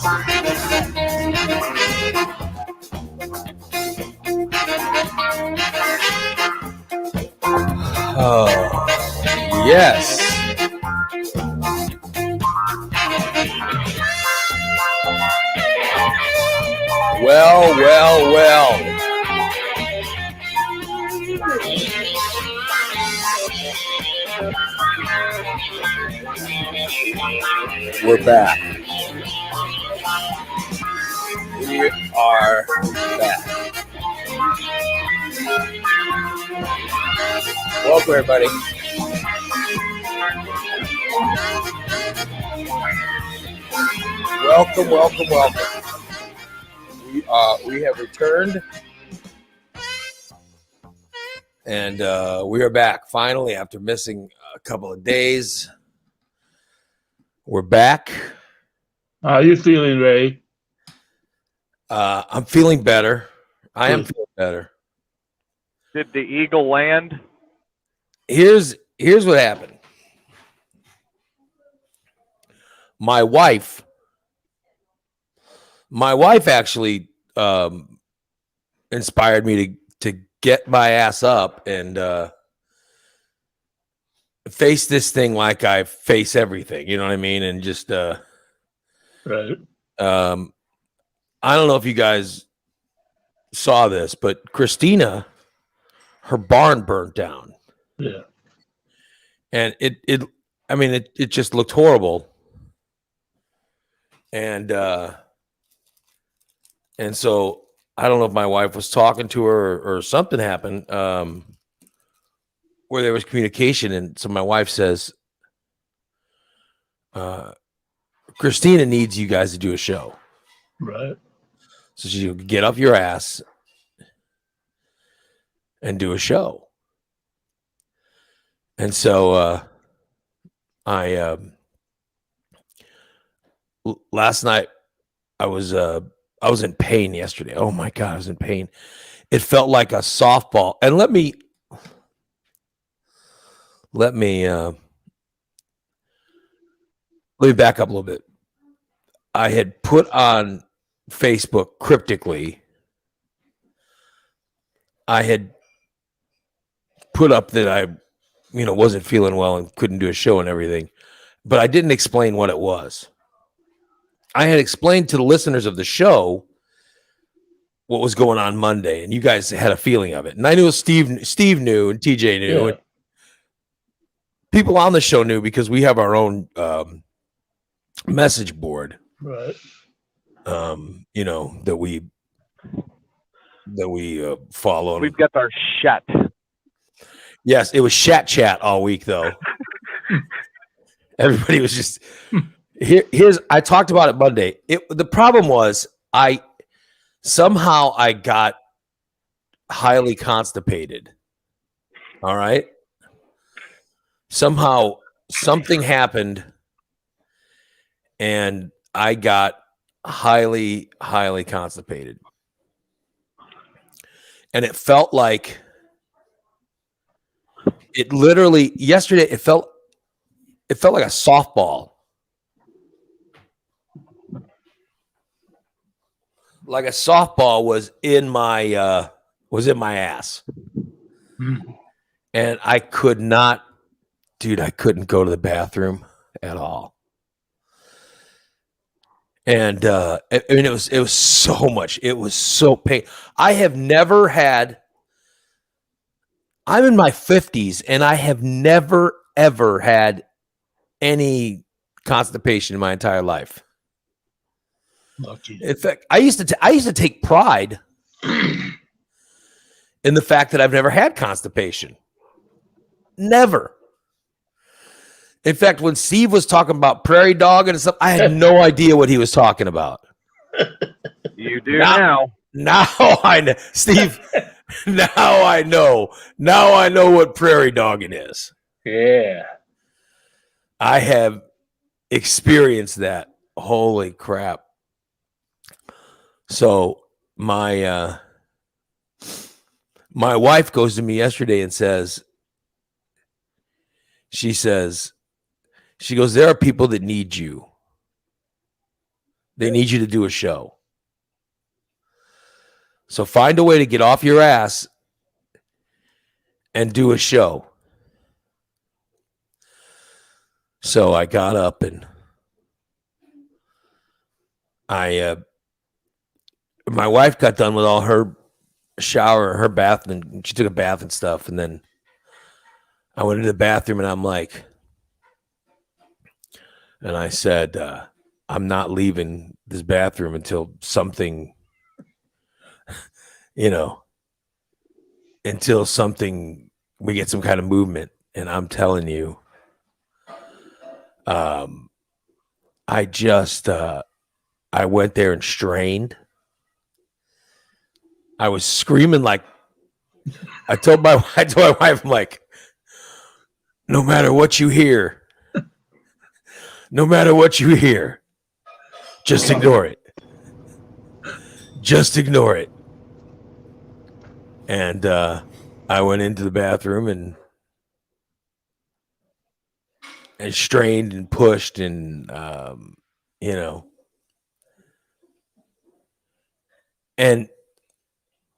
Oh, yes. Well, well, well. We're back. We are back. Welcome, everybody. Welcome, welcome, welcome. We have returned, and we are back finally after missing a couple of days. We're back. How are you feeling, Ray? I'm feeling better. I am feeling better. Did the eagle land? Here's what happened. My wife actually inspired me to get my ass up and face this thing like I face everything. You know what I mean? And just Right. I don't know if you guys saw this, but Christina, her barn burnt down. Yeah. And it just looked horrible. And so I don't know if my wife was talking to her or something happened where there was communication. And so my wife says, Christina needs you guys to do a show. Right. So she'll get off your ass and do a show. And so I last night I was in pain yesterday. Oh my God, I was in pain. It felt like a softball. And let me back up a little bit. I had put on Facebook cryptically. I had put up that I, wasn't feeling well and couldn't do a show and everything, but I didn't explain what it was. I had explained to the listeners of the show what was going on Monday, and you guys had a feeling of it. And I knew Steve knew and TJ knew, and people on the show knew because we have our own message board. Right. That we follow. We've got our chat. Yes, it was chat all week though. Everybody was just here's I talked about it Monday. The problem was I got highly constipated. All right. Somehow something happened and I got highly constipated. And it felt like yesterday it felt like a softball. Like a softball was in my ass. Mm. And I couldn't go to the bathroom at all. And it was so much. It was so pain. I'm in my 50s and I have never ever had any constipation in my entire life. Lucky. In fact, I used to take pride in the fact that I've never had constipation. Never. In fact, when Steve was talking about prairie dog and stuff, I had no idea what he was talking about. You do now. Now I know, Steve. Now I know. Now I know what prairie dogging is. Yeah. I have experienced that. Holy crap. So my wife goes to me yesterday and she goes, there are people that need you. They need you to do a show. So find a way to get off your ass and do a show. So I got up and my wife got done with all her shower, her bath, and she took a bath and stuff. And then I went into the bathroom and I said, I'm not leaving this bathroom until something, until we get some kind of movement. And I'm telling you, I went there and strained. I was screaming like, I told my wife, I'm like, no matter what you hear, just ignore it. Just ignore it. And I went into the bathroom and strained and pushed and, and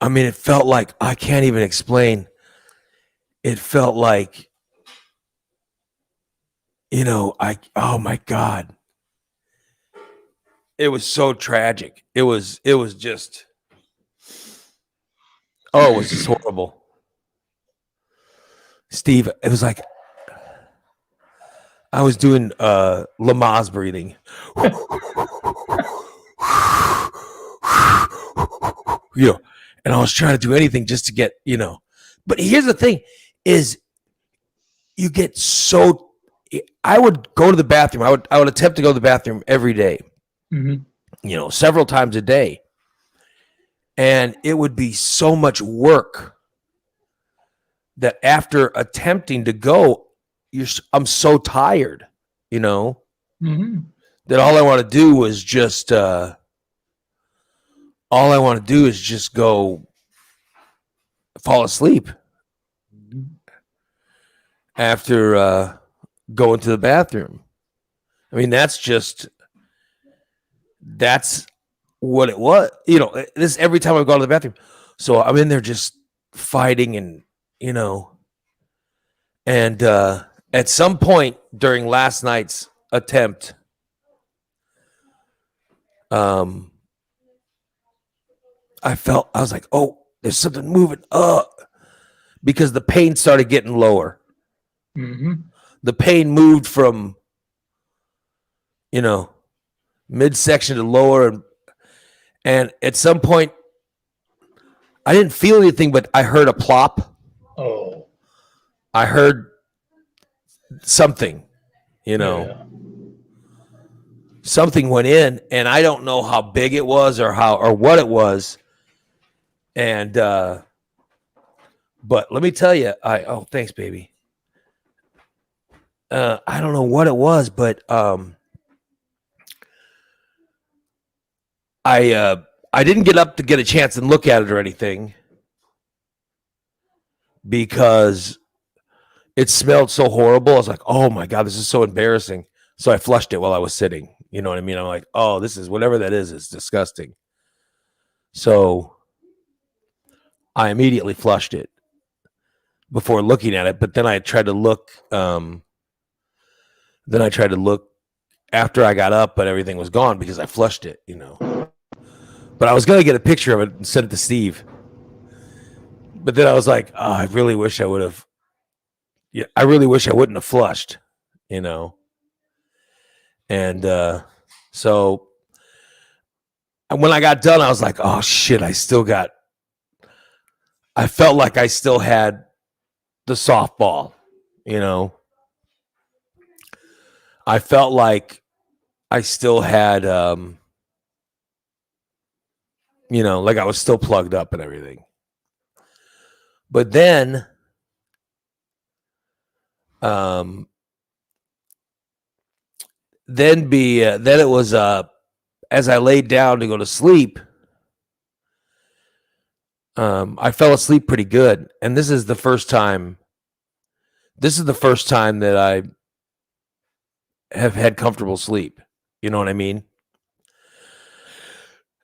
I mean, it felt like, I can't even explain. It felt like, oh my God. It was so tragic. It was just, it was just horrible. Steve, it was like, I was doing Lamaze breathing. And I was trying to do anything just to get, But here's the thing is you get so, I would go to the bathroom. I would attempt to go to the bathroom every day, several times a day. And it would be so much work that after attempting to go, I'm so tired, that all I want to do is just, go fall asleep after going to the bathroom. I mean, that's what it was. This every time I go to the bathroom. So I'm in there just fighting and, and at some point during last night's attempt, I was like, oh, there's something moving up because the pain started getting lower. The pain moved from, midsection to lower. And at some point, I didn't feel anything, but I heard a plop. Oh. I heard something, Yeah. something went in, and I don't know how big it was or what it was. And, but let me tell you, thanks, baby. I don't know what it was, but, I didn't get up to get a chance and look at it or anything because it smelled so horrible. I was like, oh my God, this is so embarrassing. So I flushed it while I was sitting. You know what I mean? I'm like, oh, this is whatever that is. It's disgusting. So I immediately flushed it before looking at it. But then I tried to look. After I got up, but everything was gone because I flushed it, But I was going to get a picture of it and send it to Steve. But then I was like, oh, I really wish I would have. Yeah, I really wish I wouldn't have flushed, And so when I got done, I was like, oh, shit, I felt like I still had the softball, I felt like I still had, like I was still plugged up and everything. But then, then it was, as I laid down to go to sleep, I fell asleep pretty good. And this is the first time that I have had comfortable sleep. You know what I mean?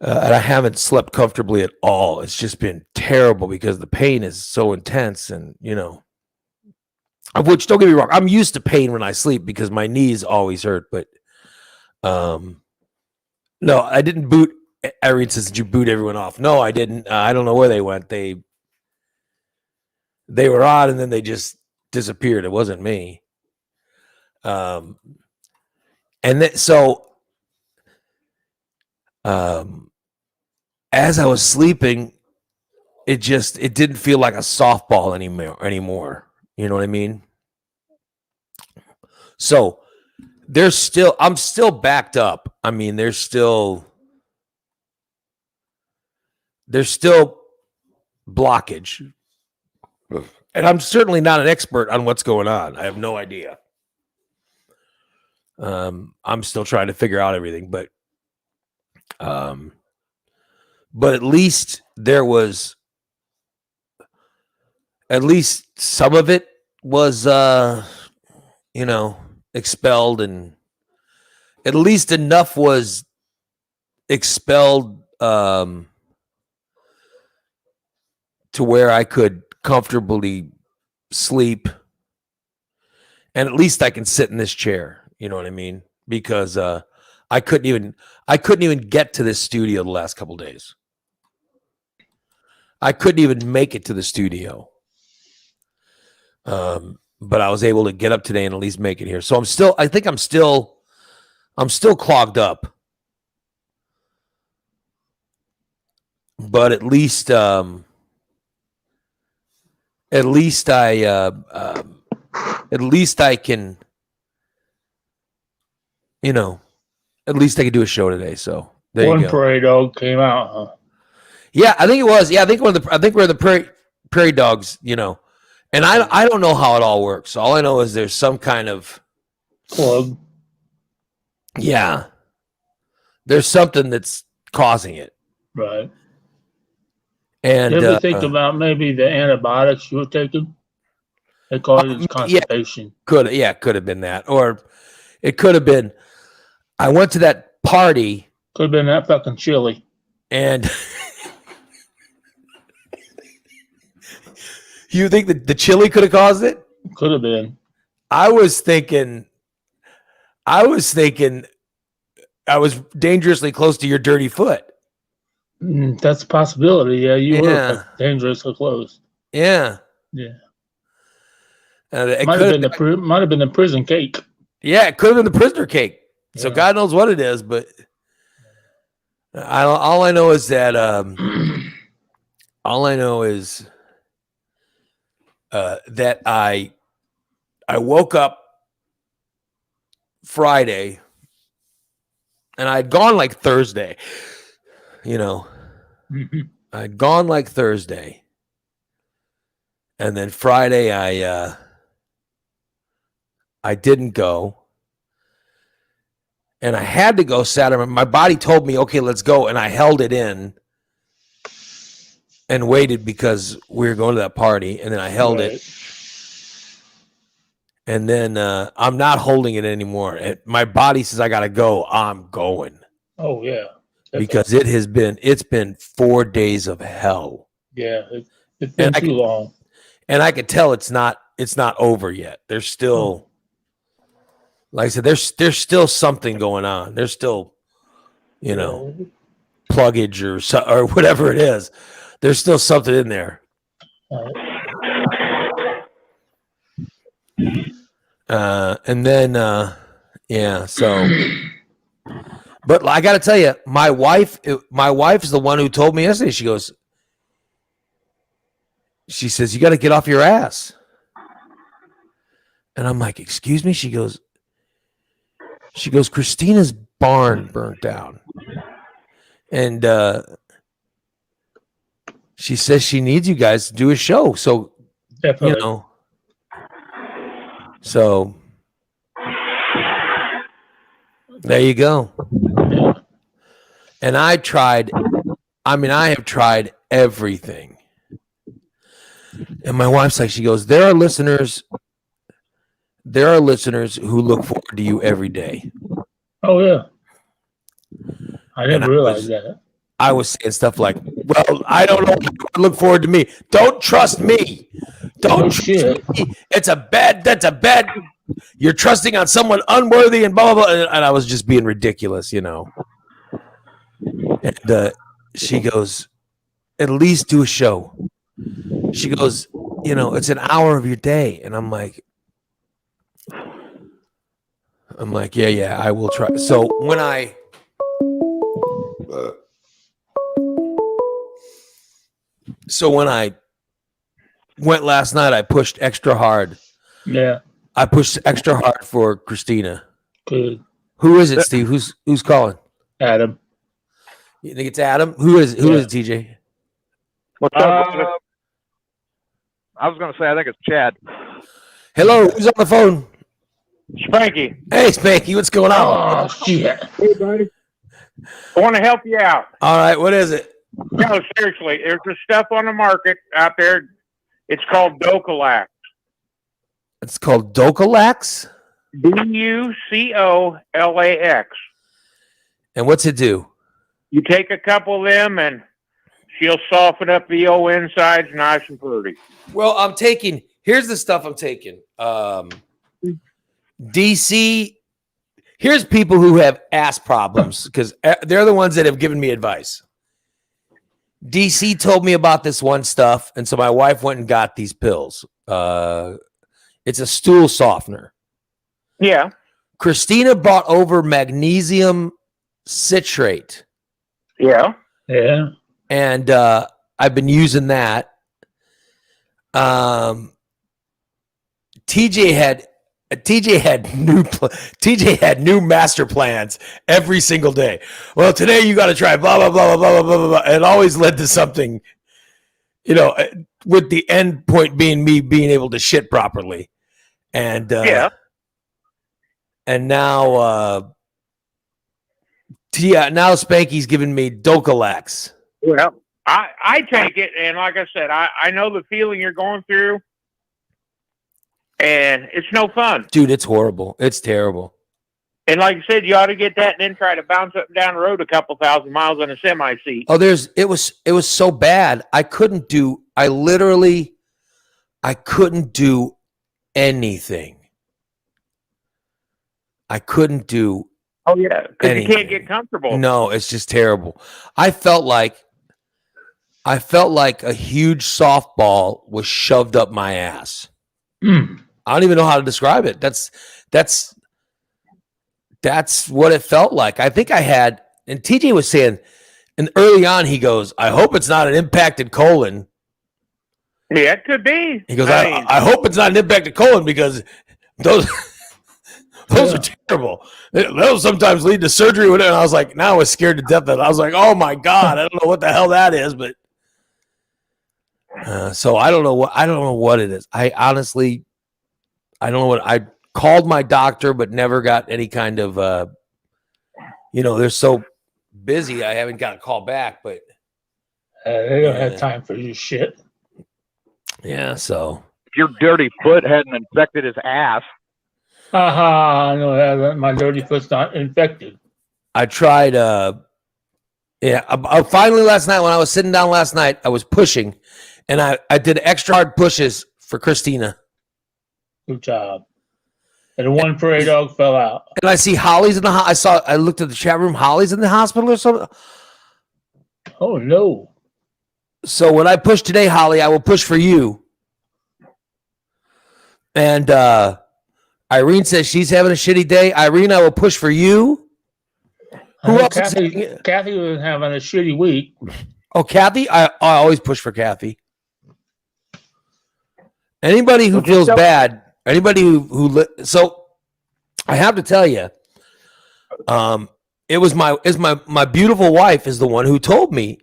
And I haven't slept comfortably at all. It's just been terrible because the pain is so intense, and of which, don't get me wrong, I'm used to pain when I sleep because my knees always hurt. But no, I didn't boot. Irene says, "Did you boot everyone off?" No, I didn't. I don't know where they went. They were on, and then they just disappeared. It wasn't me. And then as I was sleeping, it didn't feel like a softball anymore. You know what I mean? So I'm still backed up. I mean, there's still blockage. And I'm certainly not an expert on what's going on. I have no idea. I'm still trying to figure out everything, but at least some of it was, expelled, and at least enough was expelled to where I could comfortably sleep, and at least I can sit in this chair. You know what I mean? Because I couldn't even get to this studio the last couple days. I couldn't even make it to the studio. But I was able to get up today and at least make it here. So I think I'm still clogged up. But at least I can, at least I could do a show today. So there you One go. prairie dog came out, huh? Yeah, I think it was. Yeah, I think we're the prairie dogs, and I don't know how it all works. All I know is there's some kind of Club. Yeah. There's something that's causing it. Right. And You ever think about maybe the antibiotics you were taking? They call it constipation. Could have been that. Or it could have been I went to that party. Could have been that fucking chili. And you think that the chili could have caused it? Could have been. I was thinking I was dangerously close to your dirty foot. That's a possibility. Yeah, you were dangerously close. Yeah. Yeah. It might have been the prison cake. Yeah, it could have been the prisoner cake. So God knows what it is, but all I know is that that I woke up Friday and I'd gone like Thursday. I'd gone like Thursday. And then Friday I didn't go. And I had to go Saturday. My body told me, okay, let's go. And I held it in and waited because we were going to that party. And then I held it. And then I'm not holding it anymore. My body says I got to go. I'm going. Oh, yeah. Because it's been 4 days of hell. Yeah. It's been too long. And I could tell it's not over yet. There's still... Like I said, there's still something going on. There's still, pluggage or whatever it is. There's still something in there. And then, so. But I got to tell you, my wife is the one who told me yesterday. She says, you got to get off your ass. And I'm like, excuse me? She goes, Christina's barn burnt down. And she says she needs you guys to do a show. So, Definitely. So there you go. Yeah. And I have tried everything. And my wife's like, she goes, there are listeners who look forward to you every day. Oh, yeah. I didn't realize that. I was saying stuff like, well, I don't know. Look forward to me. Don't trust me. Don't Oh, trust shit. me. That's a bad. You're trusting on someone unworthy and blah, blah, blah. And I was just being ridiculous, you know. And she goes, at least do a show. She goes, you know, it's an hour of your day. And I'm like, yeah, I will try. So when I went last night, I pushed extra hard. Yeah. I pushed extra hard for Christina. Good. Who is it, Steve? Who's calling? Adam. You think it's Adam? Who is it, TJ? What's up? I was going to say, I think it's Chad. Hello, who's on the phone? Spanky. Hey, Spanky, what's going on? Oh, shit. Hey, buddy. I want to help you out. All right, what is it? No, seriously. There's this stuff on the market out there. It's called Docolax. It's called Docolax? Ducolax. And what's it do? You take a couple of them and she'll soften up the old insides nice and pretty. Well, here's the stuff I'm taking. DC, here's people who have ass problems because they're the ones that have given me advice. DC told me about this one stuff, and so my wife went and got these pills. It's a stool softener. Yeah. Christina brought over magnesium citrate. Yeah. Yeah. And I've been using that. TJ had new master plans every single day. Well, today you got to try blah blah blah blah blah blah blah blah. And it always led to something, you know, with the end point being me being able to shit properly. And Yeah. And now now Spanky's giving me Docolax. Well, I take it, and like I said, I know the feeling you're going through, and it's no fun. Dude, it's horrible. It's terrible. And like I said, you ought to get that and then try to bounce up and down the road a couple thousand miles on a semi seat. Oh, it was so bad. I couldn't do anything. I couldn't do Oh yeah, because you anything. can't get comfortable. No, it's just terrible. I felt like a huge softball was shoved up my ass. Mm. I don't even know how to describe it. That's what it felt like. I think I had, and TJ was saying, and early on he goes, I hope it's not an impacted colon. Yeah, it could be. He goes, I hope it's not an impacted colon because those are terrible. They'll sometimes lead to surgery with it. And I was like, now I was scared to death of it. I was like, oh my God, I don't know what the hell that is, but so I don't know what it is. I honestly, I don't know what. I called my doctor, but never got any kind of, they're so busy. I haven't got a call back, but They don't have time for your shit. yeah. So If your dirty foot hadn't infected his ass, Haha, no, my dirty foot's not infected. I tried. Finally last night when I was sitting down last night, I was pushing, and I did extra hard pushes for Christina. Good job. And one prairie dog fell out. And I see Holly's in the. I looked at the chat room. Holly's in the hospital or something. Oh no. So when I push today, Holly, I will push for you. And Irene says she's having a shitty day. Irene, I will push for you. Who else? Kathy was having a shitty week. Oh, Kathy? I always push for Kathy. Anybody who feels bad, anybody so I have to tell you, it was my beautiful wife is the one who told me,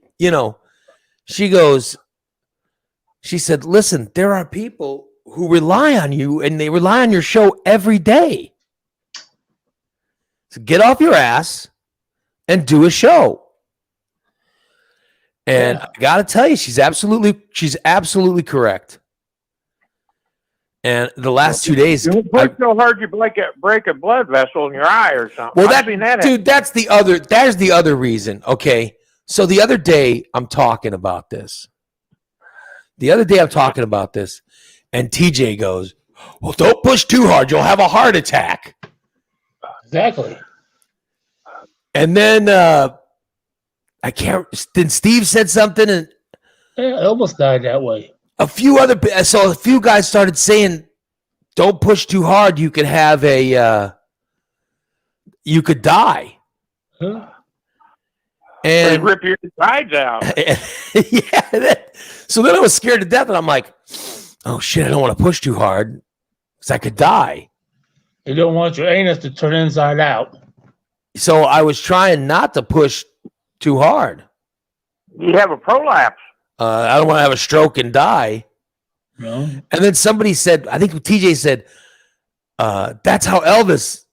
she said, listen, there are people who rely on you and they rely on your show every day. So get off your ass and do a show. And I got to tell you, she's absolutely correct. And the last 2 days, Don't push so hard you break a blood vessel in your eye or something. well, I've seen that dude, that's the other reason. Okay. So the other day I'm talking about this. And TJ goes, "Well, don't push too hard. You'll have a heart attack." Exactly. And then I can't. Then Steve said something, and Yeah, Elvis died that way. a few guys started saying, "Don't push too hard. You could have you could die." Huh? They And rip your sides out. so then I was scared to death, and I'm like, "Oh shit! I don't want to push too hard because I could die." You don't want your anus to turn inside out. So I was trying not to push too hard. You have a prolapse. I don't want to have a stroke and die. No. And then somebody said, I think TJ said, "That's how Elvis."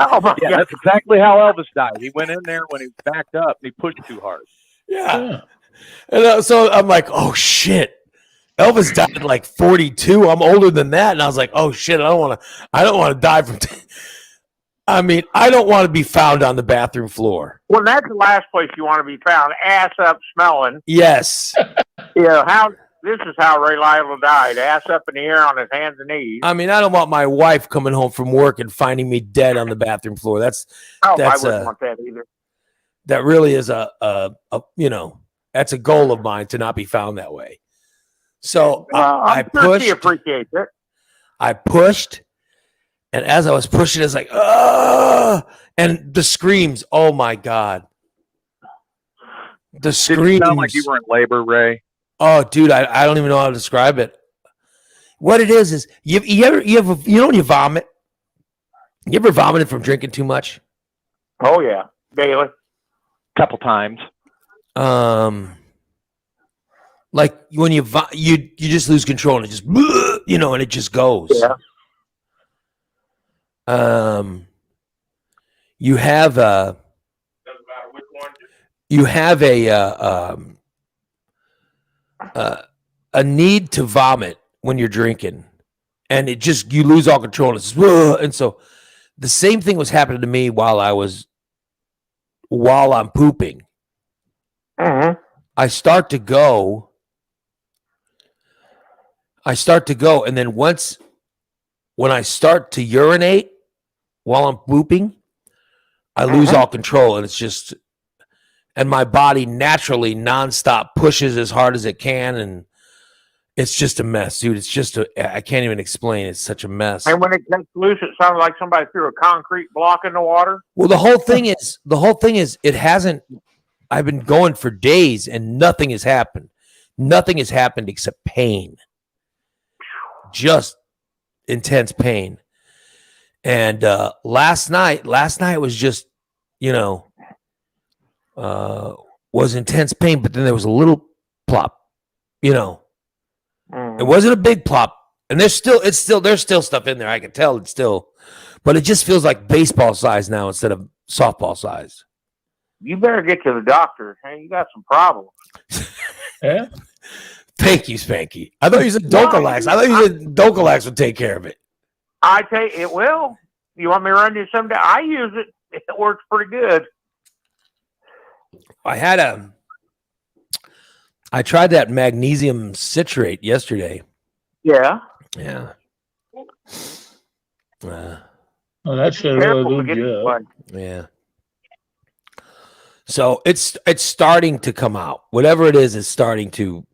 Oh my Yeah, God. that's exactly how Elvis died. He went in there when he backed up and he pushed too hard. Yeah. And so I'm like, "Oh shit." Elvis died at like 42. I'm older than that. And I was like, "Oh shit, I don't want to die from I mean, I don't want to be found on the bathroom floor. Well, that's the last place you want to be found. Ass up, smelling. Yes. You know this is how Ray Lionel died. Ass up in the air on his hands and knees. I mean, I don't want my wife coming home from work and finding me dead on the bathroom floor. That's I that's wouldn't want that either. that really is a that's a goal of mine to not be found that way. So I I'm sure she pushed. appreciates it. I pushed, and as I was pushing, it's like, "Ah!" And the screams. Oh my god, the Did screams. you sound like you were in labor, Ray? Oh, dude, I don't even know how to describe it. What it is you know when you vomit. You ever vomited from drinking too much? Oh yeah, daily. Couple times. Like when you just lose control and it just and it just goes. Yeah. You have a need to vomit when you're drinking, and it just you lose all control. And, and so the same thing was happening to me while I'm pooping. Mm-hmm. I start to go, and then when I start to urinate while I'm pooping, I lose all control, and it's just, and my body naturally nonstop pushes as hard as it can, and it's just a mess, dude. It's just I can't even explain. It's such a mess. And when it gets loose, it sounds like somebody threw a concrete block in the water. Well, the whole thing is it hasn't. I've been going for days, and nothing has happened. Nothing has happened except pain. Just intense pain. And last night was just, was intense pain, but then there was a little plop, It wasn't a big plop. And there's still stuff in there. I can tell it's still, but it just feels like baseball size now instead of softball size. You better get to the doctor. Hey, you got some problems. Yeah. Thank you, Spanky. I thought you said Docalax. I thought you said Docalax would take care of it. I tell you, it will. You want me to run you someday? I use it. It works pretty good. I tried that magnesium citrate yesterday. Yeah. Yeah. Oh, that should Careful really to get do this good. one. Yeah. So it's starting to come out. Whatever it is starting to,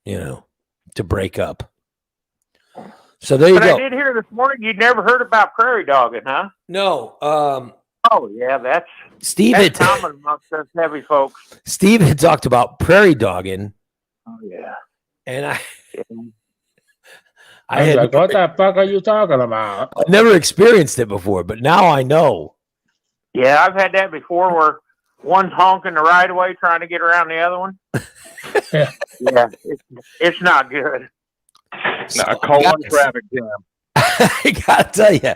to break up. So there you But go. I did hear this morning you'd never heard about prairie dogging, huh? No, Oh yeah, that's Steve common amongst us heavy folks. Steve had talked about prairie dogging, Oh yeah. and I I was had like, what the fuck are you talking about? never experienced it before, but now I know. Yeah, I've had that before where one's honking the right of way trying to get around the other one. Yeah. Yeah, it's not good. So, No, call one guys, traffic jam. I gotta tell you,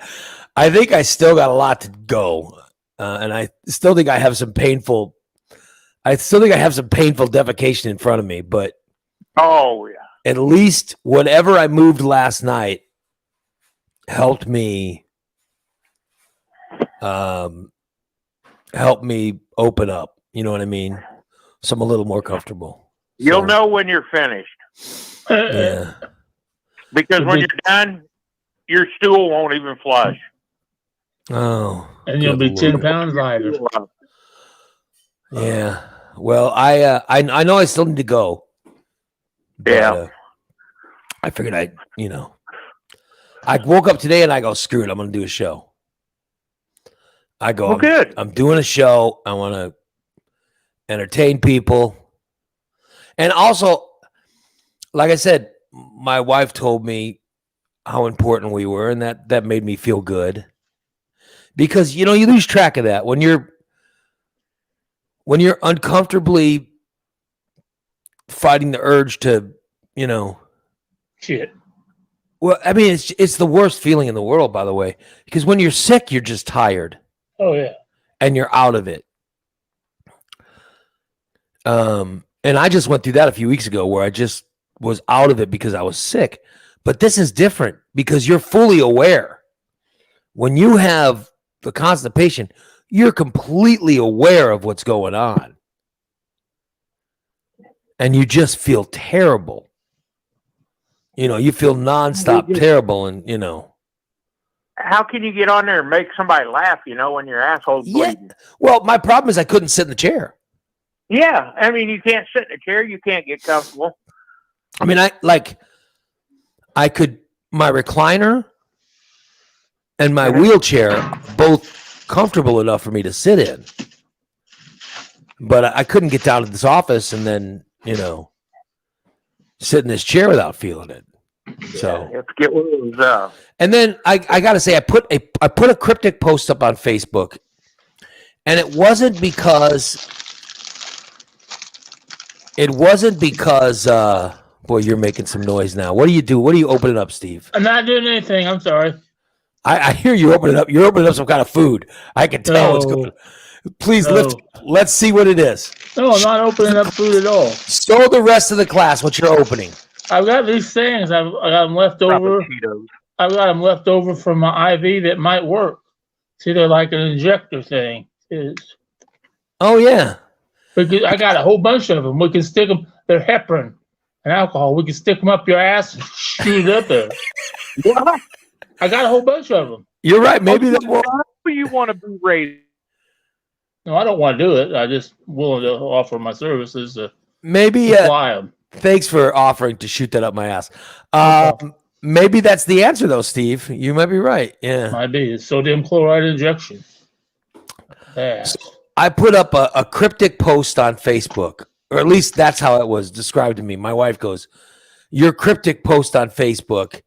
I think I still got a lot to go, and I still think I have some painful. I still think I have some painful defecation in front of me, but Oh yeah. at least whatever I moved last night helped me. Helped me open up, You know what I mean? So I'm a little more comfortable. You'll So, know when you're finished. Yeah. Because when you're done, your stool won't even flush. Oh. And you'll good be 10 Lord. pounds lighter. Yeah. Well, I know I still need to go. But, Yeah. I figured I woke up today and I go, screw it, I'm going to do a show. I go, Well, good. I'm doing a show. I want to entertain people. And also, like I said, my wife told me how important we were, and that made me feel good. Because, you lose track of that when you're uncomfortably fighting the urge to, Shit. well, I mean, it's the worst feeling in the world, by the way, because when you're sick, you're just tired Oh, yeah. and you're out of it. And I just went through that a few weeks ago where I just was out of it because I was sick. But this is different because you're fully aware. When you have the constipation, you're completely aware of what's going on. And you just feel terrible. You feel nonstop terrible and, How can you get on there and make somebody laugh, when your asshole's Yeah. bleeding? Well, my problem is I couldn't sit in the chair. Yeah. I mean, you can't sit in a chair. You can't get comfortable. I mean, I could, my recliner and my wheelchair, both comfortable enough for me to sit in. But I couldn't get down to this office and then, sit in this chair without feeling it. So You have to get one of those. and then I got to say, I put a cryptic post up on Facebook, and it wasn't because boy, you're making some noise now. What do you do? What are you opening up, Steve? I'm not doing anything. I'm sorry. I hear you opening up. You're opening up some kind of food. I can tell what's going on. Please No. let's see what it is. No, I'm not opening up food at all. Show the rest of the class what you're opening. I've got these things. I got them left over. Cheetos. I've got them left over from my IV that might work. See, they're like an injector thing. Oh yeah. Because I got a whole bunch of them. We can stick them. They're heparin and alcohol. We can stick them up your ass and shoot it up there. What? I got a whole bunch of them. You're right. Maybe that will. Do you want to be raised? No, I don't want to do it. I just willing to offer my services to Maybe. supply them. Thanks for offering to shoot that up my ass. problem. Maybe that's the answer, though, Steve. You might be right. Yeah. Might be. It's sodium chloride injection. Yeah. I put up a cryptic post on Facebook, or at least that's how it was described to me. My wife goes, "Your cryptic post on Facebook."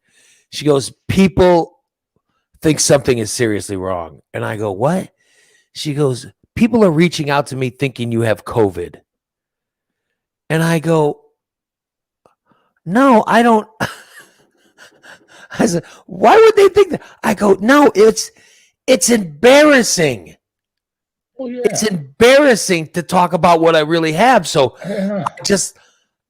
She goes, "People think something is seriously wrong." And I go, "What?" She goes, "People are reaching out to me thinking you have COVID." And I go, "No, I don't." I said, "Why would they think that?" I go, "No, it's embarrassing. Oh, yeah. It's embarrassing to talk about what I really have." So Yeah.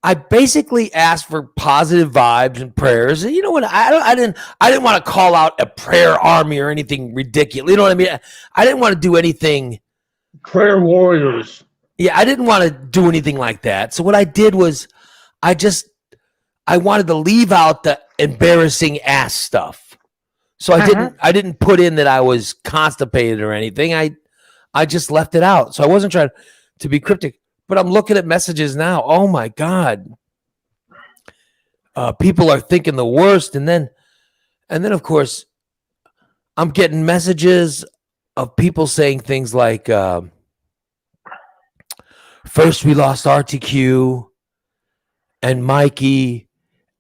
I basically asked for positive vibes and prayers. And you know what? I didn't want to call out a prayer army or anything ridiculous. You know what I mean? I didn't want to do anything. Prayer warriors. Yeah, I didn't want to do anything like that. So what I did was I wanted to leave out the embarrassing ass stuff. So I didn't put in that I was constipated or anything. I just left it out. So I wasn't trying to be cryptic, but I'm looking at messages now. Oh my God. People are thinking the worst. And then of course I'm getting messages of people saying things like, first we lost RTQ and Mikey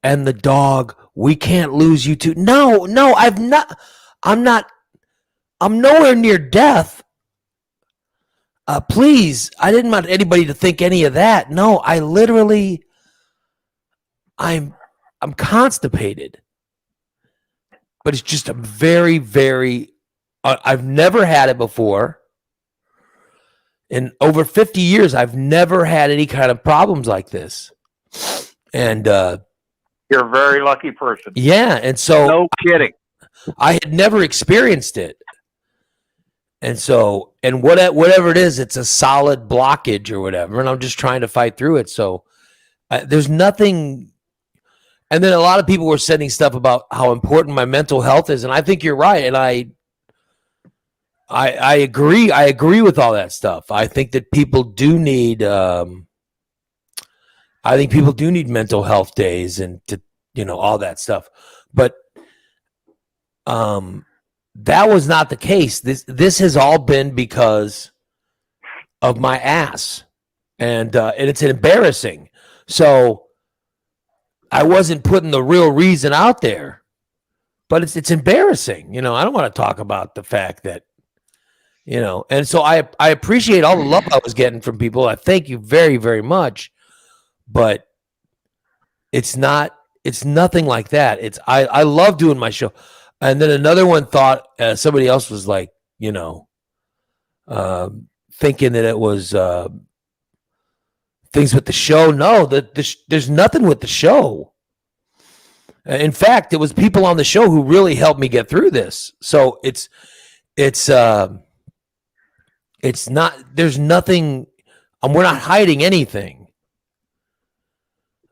and the dog. We can't lose you two. No, I'm nowhere near death. Please, I didn't want anybody to think any of that. No, I literally, I'm constipated. But it's just a very, very, I've never had it before. In over 50 years, I've never had any kind of problems like this. And You're a very lucky person. yeah, and so No kidding. I had never experienced it. And so, and whatever it is, it's a solid blockage or whatever. And I'm just trying to fight through it. So there's nothing. And then a lot of people were sending stuff about how important my mental health is. And I think you're right. And I agree. I agree with all that stuff. I think that people do need, mental health days and all that stuff. But, that was not the case. This has all been because of my ass, and it's embarrassing. So I wasn't putting the real reason out there, but it's embarrassing. I don't want to talk about the fact that, and so I appreciate all the love I was getting from people. I thank you very, very much, but it's nothing like that. I love doing my show. And then another one thought, somebody else was like, thinking that it was things with the show. No, there's nothing with the show. In fact, it was people on the show who really helped me get through this. So it's not, there's nothing, we're not hiding anything.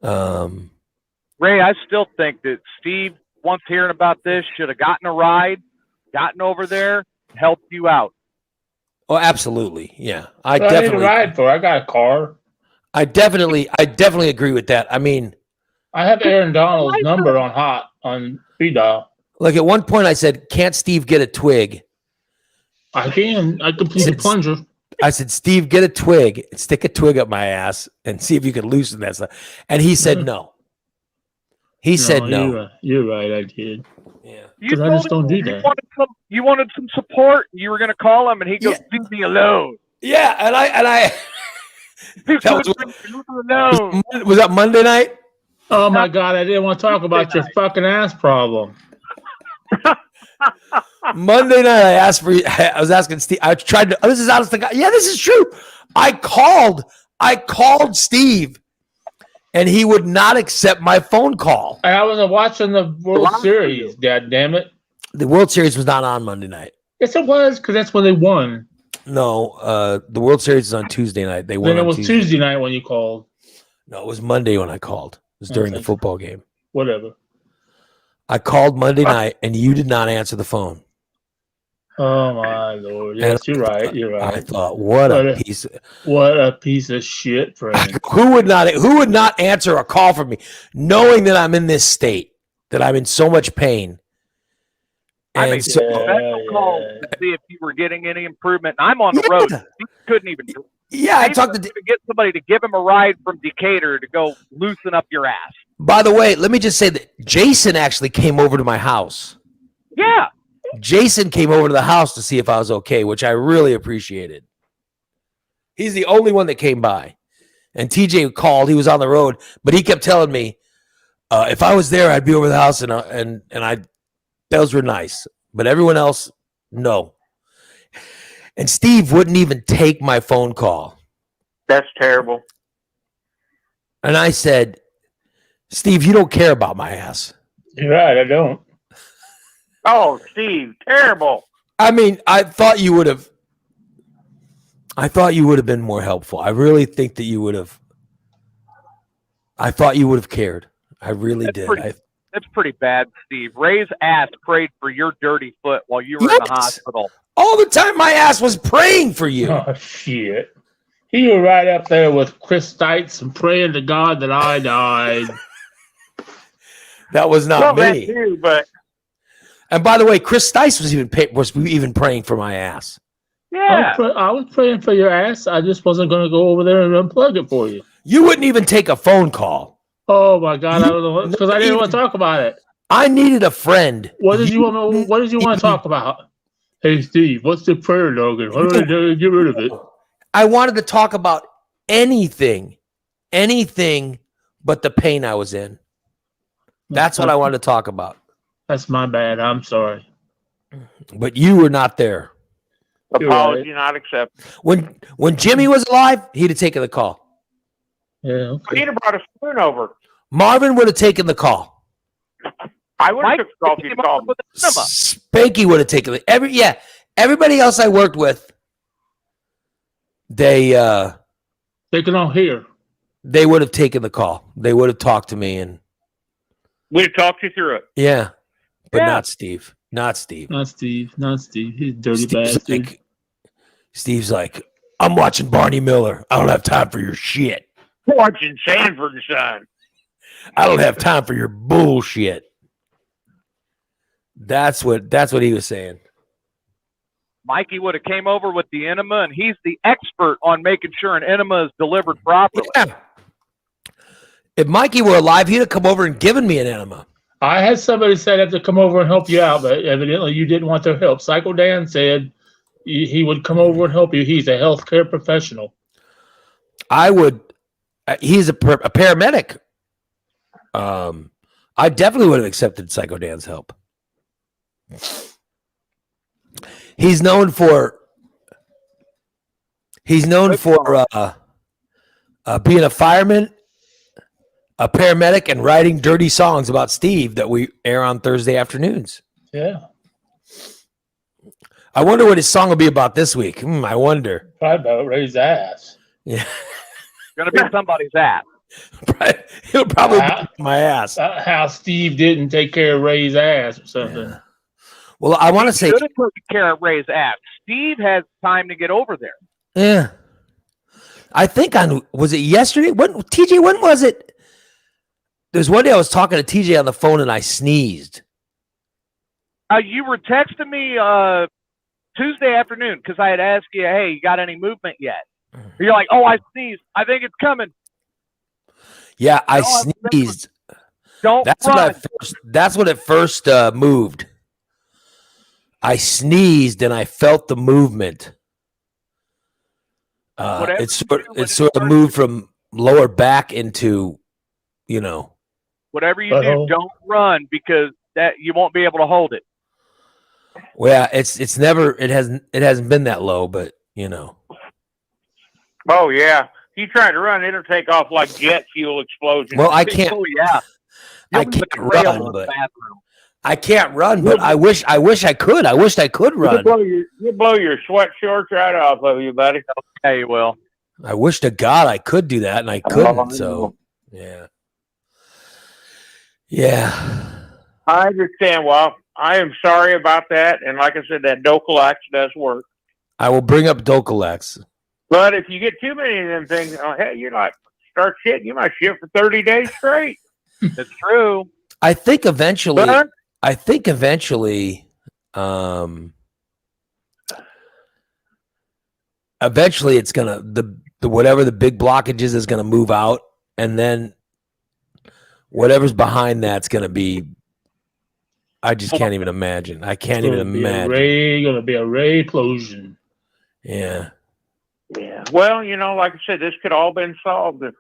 Ray, I still think that Steve, once hearing about this, should have gotten a ride, gotten over there, helped you out. Oh, absolutely. Yeah. I need a ride for. I got a car. I definitely agree with that. I mean, I have Aaron Donald's number on speed dial. Like at one point I said, can't Steve get a twig? I can play the plunger. I said, Steve, get a twig and stick a twig up my ass and see if you can loosen that stuff. And he said no. He said no. You're right. I did. Yeah. Because I just don't do that. You wanted some support. You were going to call him, and he goes, "Leave me alone." Yeah, and I. Alone. Was that Monday night? Oh my God! I didn't want to talk about your fucking ass problem. Monday night, I was asking Steve. I tried to. This is honest to God. Yeah, this is true. I called Steve. And he would not accept my phone call. I was watching the World Series, God damn it. The World Series was not on Monday night. Yes, it was, because that's when they won. No, the World Series is on Tuesday night. They won. Then it was Tuesday night when you called. No, it was Monday when I called. It was during the football game. Whatever. I called Monday night, and you did not answer the phone. Oh my Lord! Yes, you're right. You're right. I thought, what a piece of shit, friend. Who would not answer a call from me, knowing that I'm in this state, that I'm in so much pain? I made a special call to see if you were getting any improvement. I'm on the road. He couldn't even. Yeah, I talked to get somebody to give him a ride from Decatur to go loosen up your ass. By the way, let me just say that Jason actually came over to my house. Yeah. Jason came over to the house to see if I was okay, which I really appreciated. He's the only one that came by. And TJ called. He was on the road, but he kept telling me if I was there, I'd be over the house, and those were nice. But everyone else, no. And Steve wouldn't even take my phone call. That's terrible. And I said, Steve, you don't care about my ass. You're right. I don't. Oh, Steve, terrible. I mean, I thought you would have been more helpful. I really think that you would have. I thought you would have cared. I really did. That's pretty bad, Steve. Ray's ass prayed for your dirty foot while you were in the hospital. All the time my ass was praying for you. Oh, shit. He was right up there with Chris Stites and praying to God that I died. That was not me. That too, but... And by the way, Chris Stice was even praying for my ass. Yeah. I was praying for your ass. I just wasn't going to go over there and unplug it for you. You wouldn't even take a phone call. Oh, my God. I don't know. Because I didn't want to talk about it. I needed a friend. What did you want to talk about? Hey, Steve, what's the prayer, Logan? Why don't I get rid of it? I wanted to talk about anything but the pain I was in. That's what I wanted to talk about. That's my bad. I'm sorry. But you were not there. Apology not accepted. When Jimmy was alive, he'd have taken the call. Yeah. Okay. He'd have brought a spoon over. Marvin would have taken the call. I would have took the call if you'd called. Spanky would have taken it. Everybody else I worked with, they can all hear. would have taken the call. They would have talked to me, and We'd talk you through it. yeah, but Yeah. not Steve. Not Steve. Not Steve. He's a dirty Steve's bastard. like, Steve's like, I'm watching Barney Miller. I don't have time for your shit. Watching Sanford and Son. I don't have time for your bullshit. That's what he was saying. Mikey would have came over with the enema, and he's the expert on making sure an enema is delivered properly. Yeah. If Mikey were alive, he'd have come over and given me an enema. I had somebody say that to come over and help you out, but evidently you didn't want their help. Psycho Dan said he would come over and help you. He's a healthcare professional. I would. He's a paramedic. I definitely would have accepted Psycho Dan's help. He's known for being a fireman, a paramedic, and writing dirty songs about Steve that we air on Thursday afternoons. Yeah. I wonder what his song will be about this week. I wonder. Probably about raise ass. Yeah, Going to be somebody's ass. he'll probably be my ass. How Steve didn't take care of Ray's ass or something. Yeah. Well, I want to say, Should have taken care of Ray's ass. Steve has time to get over there. yeah. I think was it yesterday? When was it? There's one day I was talking to TJ on the phone and I sneezed. You were texting me Tuesday afternoon because I had asked you, hey, you got any movement yet? You're like, oh, I sneezed. I think it's coming. Yeah, I No, I sneezed. Don't run. That's when it first moved. I sneezed and I felt the movement. Whatever It you do when sort of it's moved from lower back into, Whatever you Butthole. do, don't run because that you won't be able to hold it. well, it hasn't been that low, but Oh, yeah. You try to run, it'll take off like jet fuel explosion. Well, I can't. Oh yeah. I It was can't a rail run, in the but bathroom. I can't run. But I wish I could. I wished I could You'll run. blow your sweat shorts right off of you, buddy. Yeah, you will. I wish to God I could do that, and I couldn't. So, yeah. I understand. Well, I am sorry about that. And like I said, that Docalax does work. I will bring up Docalax. But if you get too many of them things, hey, you're like, start shitting. You might shit for 30 days straight. It's true. I think eventually. But Eventually it's gonna the whatever the big blockages is gonna move out, and then whatever's behind that's gonna be. I just can't even imagine. I can't even imagine. Gonna be a Ray explosion. Yeah. yeah. Well, like I said, this could all been solved if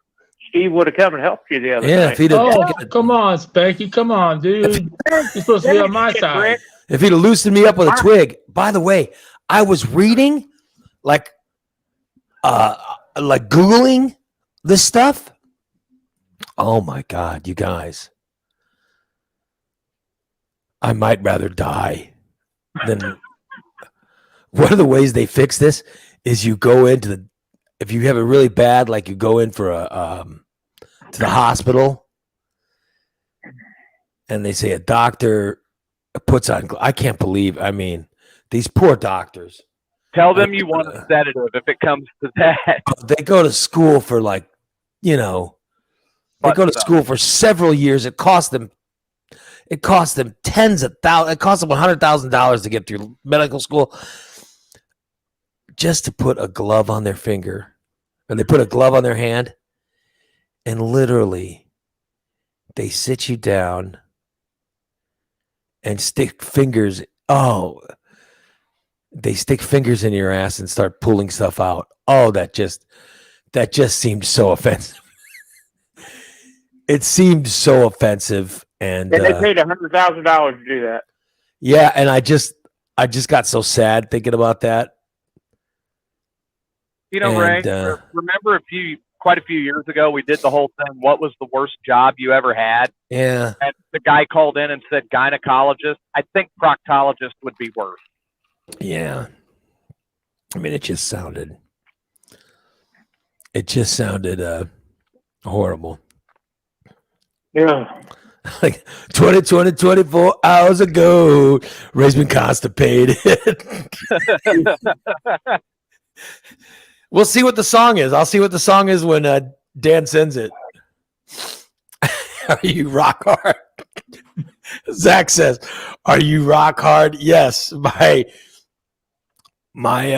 Steve would have come and helped you the other Yeah. night. If he'd have Come on, Spanky. Come on, dude. You're supposed to be on my side. Rick. if he'd have loosened me up with a twig. By the way, I was reading like Googling this stuff. Oh my God, you guys. I might rather die than. One of the ways they fix this is you go into if you have it really bad, like you go in for to the hospital, and they say a doctor puts on. I can't believe. I mean, these poor doctors. Tell them you want a sedative if it comes to that. They go to school for they go to school for several years. It costs them tens of thousands. It costs them $100,000 to get through medical school just to put a glove on their finger, and they put a glove on their hand, and literally they sit you down and stick fingers. Oh, they stick fingers in your ass and start pulling stuff out. Oh, that just seemed so offensive. It seemed so offensive, and they paid $100,000 to do that. yeah, and I just got so sad thinking about that. Ray, And, remember quite a few years ago, we did the whole thing. What was the worst job you ever had? Yeah, And the guy called in and said gynecologist. I think proctologist would be worse. Yeah. I mean, it just sounded horrible. Yeah. Like 24 hours ago, Ray's been constipated. We'll see what the song is. I'll see what the song is when Dan sends it. Are you rock hard? Zach says, "Are you rock hard?" Yes, my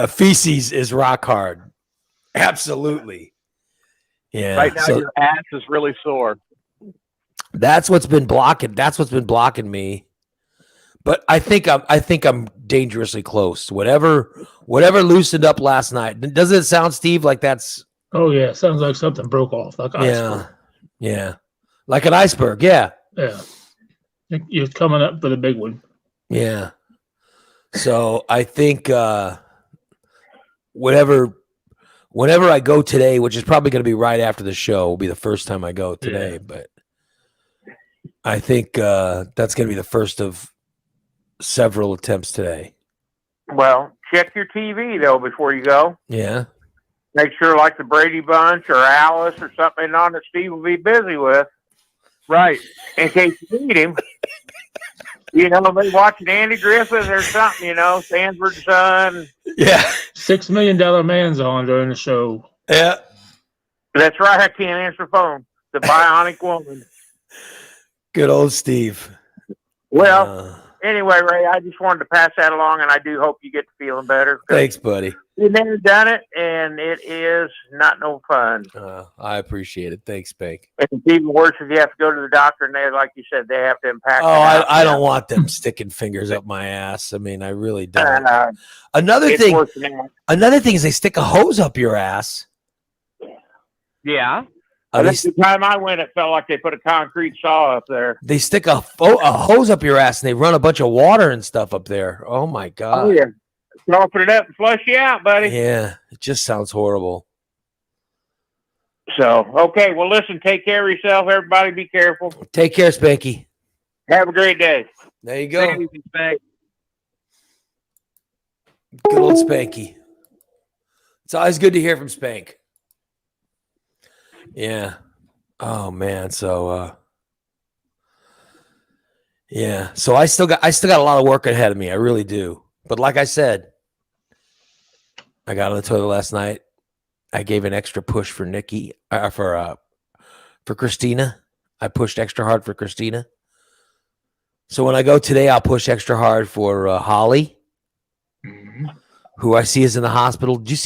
feces is rock hard. Absolutely. Yeah. Right now, so your ass is really sore. that's what's been blocking. That's what's been blocking me. But I think I'm dangerously close. Whatever loosened up last night. Doesn't it sound, Steve, like that's Oh yeah, sounds like something broke off, like iceberg. yeah, like an iceberg. Yeah. Yeah, you're coming up for the big one. Yeah. So I think whenever I go today, which is probably going to be right after the show, will be the first time I go today. Yeah. But I think that's going to be the first of several attempts today. Well, check your TV though before you go. Yeah. Make sure, like the Brady Bunch or Alice or something on that Steve will be busy with, Right. in case you need him. You know, maybe watching Andy Griffith or something. You know, Sanford's son. Yeah. $6 million man's on during the show. Yeah. That's right. I can't answer the phone. The Bionic Woman. Good old Steve. Well, anyway, Ray, I just wanted to pass that along, and I do hope you get to feeling better. Thanks, buddy. You've never done it, and it is not no fun. I appreciate it. Thanks, Bank. It's even worse if you have to go to the doctor, and they, like you said, they have to impact. Oh, I don't want them sticking fingers up my ass. I mean, I really don't. Another It's thing worse than that. is they stick a hose up your ass. Yeah. The time I went, it felt like they put a concrete saw up there. They stick a hose up your ass and they run a bunch of water and stuff up there. Oh my god! Oh yeah, open it up and flush you out, buddy. Yeah, it just sounds horrible. So okay, well, listen, take care of yourself. Everybody, be careful. Take care, Spanky. Have a great day. There you go. Thank you, Spank. Good old Spanky. It's always good to hear from Spank. Yeah. Oh man. So yeah. So I still got a lot of work ahead of me. I really do. But like I said, I got on the toilet last night. I gave an extra push for Nikki for Christina. I pushed extra hard for Christina. So when I go today, I'll push extra hard for Holly, who I see is in the hospital. Did you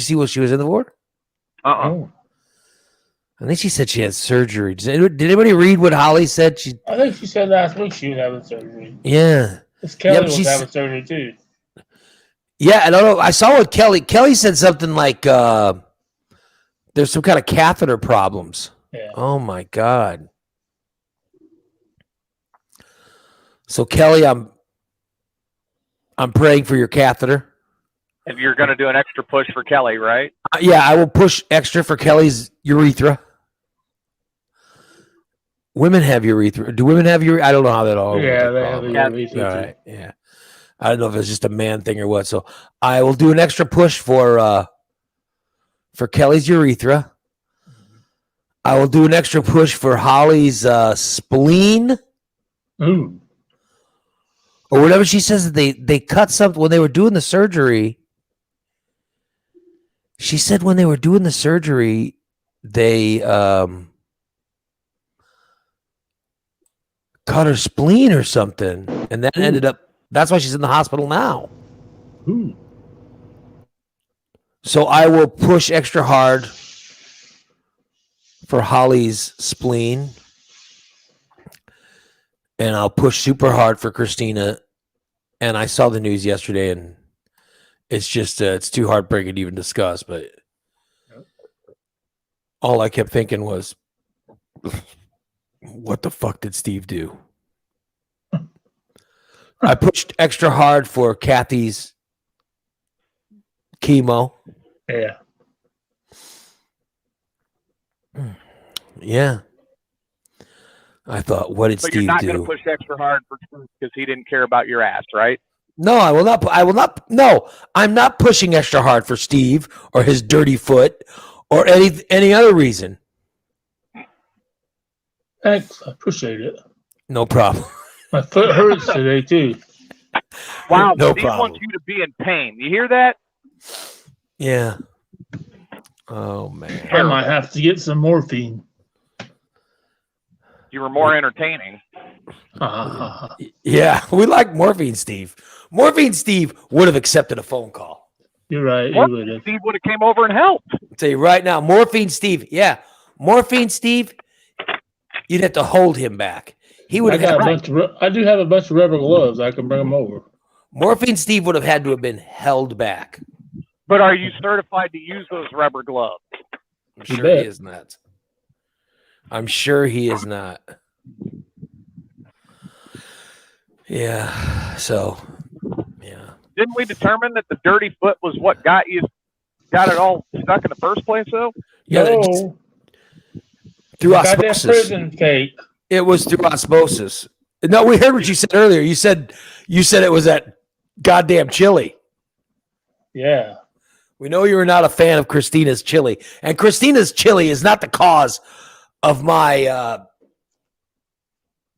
see what she was in for? Oh, I think she said she had surgery. Did anybody read what Holly said? I think she said last week she was having surgery. Yeah. This Kelly Yeah, but was she's- having surgery too. Yeah, I don't know. I saw what Kelly said something like there's some kind of catheter problems. Yeah. Oh my god. So Kelly, I'm praying for your catheter. And you're going to do an extra push for Kelly, right? Yeah, I will push extra for Kelly's urethra. Women have urethra. Do women have urethra? I don't know how that all Yeah, they have a Yeah. urethra All too. right. Yeah. I don't know if it's just a man thing or what. So I will do an extra push for Kelly's urethra. I will do an extra push for Holly's spleen Ooh. or whatever she says. They cut something when they were doing the surgery. She said when they were doing the surgery, they cut her spleen or something, and that ended up. That's why she's in the hospital now. Ooh. So I will push extra hard for Holly's spleen, and I'll push super hard for Christina. And I saw the news yesterday, and it's just it's too heartbreaking to even discuss. But all I kept thinking was, what the fuck did Steve do? I pushed extra hard for Kathy's chemo. Yeah. Yeah. I thought, what did But you're Steve not going to do? push extra hard for because he didn't care about your ass, right? No, I will not. I will not. No, I'm not pushing extra hard for Steve or his dirty foot or any other reason. Thanks. I appreciate it. No problem. My foot hurts today too. Wow, No Steve problem. wants you to be in pain. You hear that? Yeah. Oh man. I might have to get some morphine. You were more entertaining. Yeah, we like Morphine Steve. Morphine Steve would have accepted a phone call. You're right. Or You would have. Steve would have came over and helped. I'll tell you right now, Morphine Steve. Yeah, Morphine Steve. You'd have to hold him back. He would I have got a had, bunch of. I do have a bunch of rubber gloves. I can bring them over. Morphine Steve would have had to have been held back. But are you certified to use those rubber gloves? I'm You sure bet. he is not. I'm sure he is not. Yeah. So, yeah. Didn't we determine that the dirty foot was what got it all stuck in the first place, though? Yeah. No, Through got that osmosis. prison cake. It was through osmosis. No, we heard what you said earlier. You said it was that goddamn chili. Yeah. We know you were not a fan of Christina's chili, and Christina's chili is not the cause of my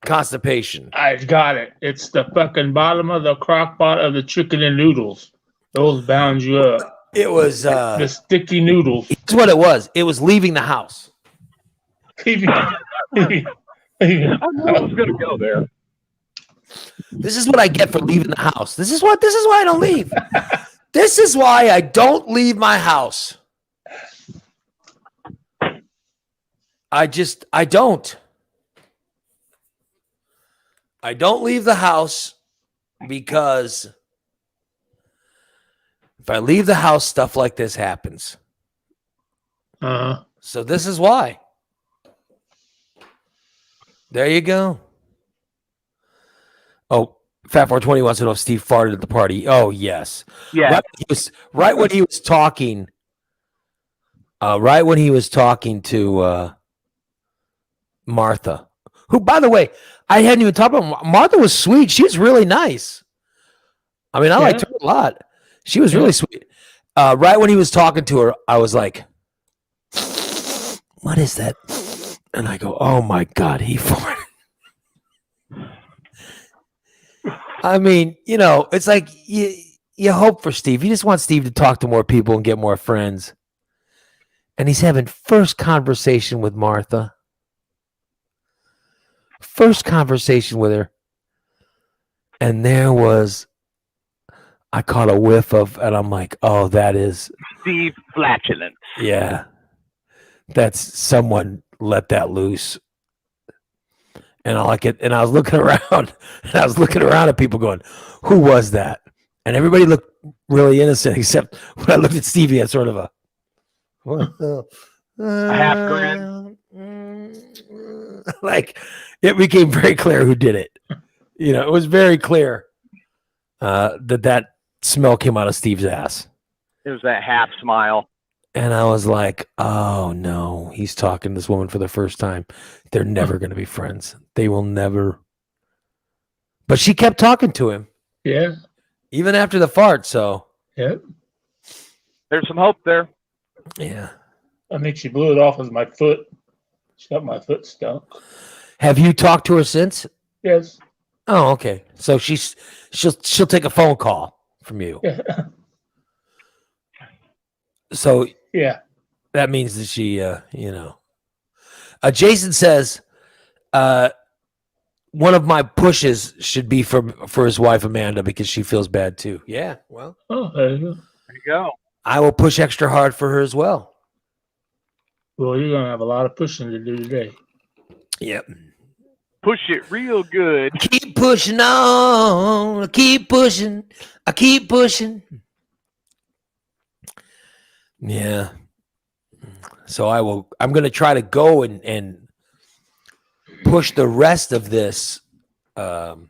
constipation. I got it. It's the fucking bottom of the crock pot of the chicken and noodles. Those bound you up. It was The sticky noodles. here's what it was. It was leaving the house. I knew I was going to go there. This is what I get for leaving the house. This is why I don't leave. This is why I don't leave my house. I don't. I don't leave the house because if I leave the house, stuff like this happens. So this is why. There you go. Oh, Fat 420 wants to know if Steve farted at the party. Oh, yes. Yeah. Right when he was talking. Right when he was talking to Martha, who, by the way, I hadn't even talked about. Martha was sweet. She was really nice. I mean, I liked her a lot. She was really sweet. Right when he was talking to her, I was like, "What is that?" And I go, "Oh my God, he farted." I mean, it's like you hope for Steve. You just want Steve to talk to more people and get more friends. And he's having first conversation with Martha. First conversation with her. And there was, I caught a whiff of, and I'm like, oh, that is. Steve Flatulence. Yeah. That's someone let that loose. And I like it. And I was looking around at people going, who was that? And everybody looked really innocent, except when I looked at Stevie, had sort of a half grin. Like it became very clear who did it. It was very clear that smell came out of Steve's ass. It was that half smile. And I was like, oh no, he's talking to this woman for the first time. They're never going to be friends. They will never. But she kept talking to him. Yeah. Even after the fart. So, Yep. There's some hope there. yeah. I think she blew it off with my foot. She got my foot stunk. Have you talked to her since? Yes. Oh, okay. So she'll take a phone call from you. Yeah. So Yeah. that means that she, Jason says, one of my pushes should be for his wife Amanda because she feels bad too. Yeah, well, Oh, there you go. There you go. I will push extra hard for her as well. Well, you're gonna have a lot of pushing to do today. Yep. Push it real good. Keep pushing on. I keep pushing. I keep pushing. Yeah. So I'm going to try to go and push the rest of this, out.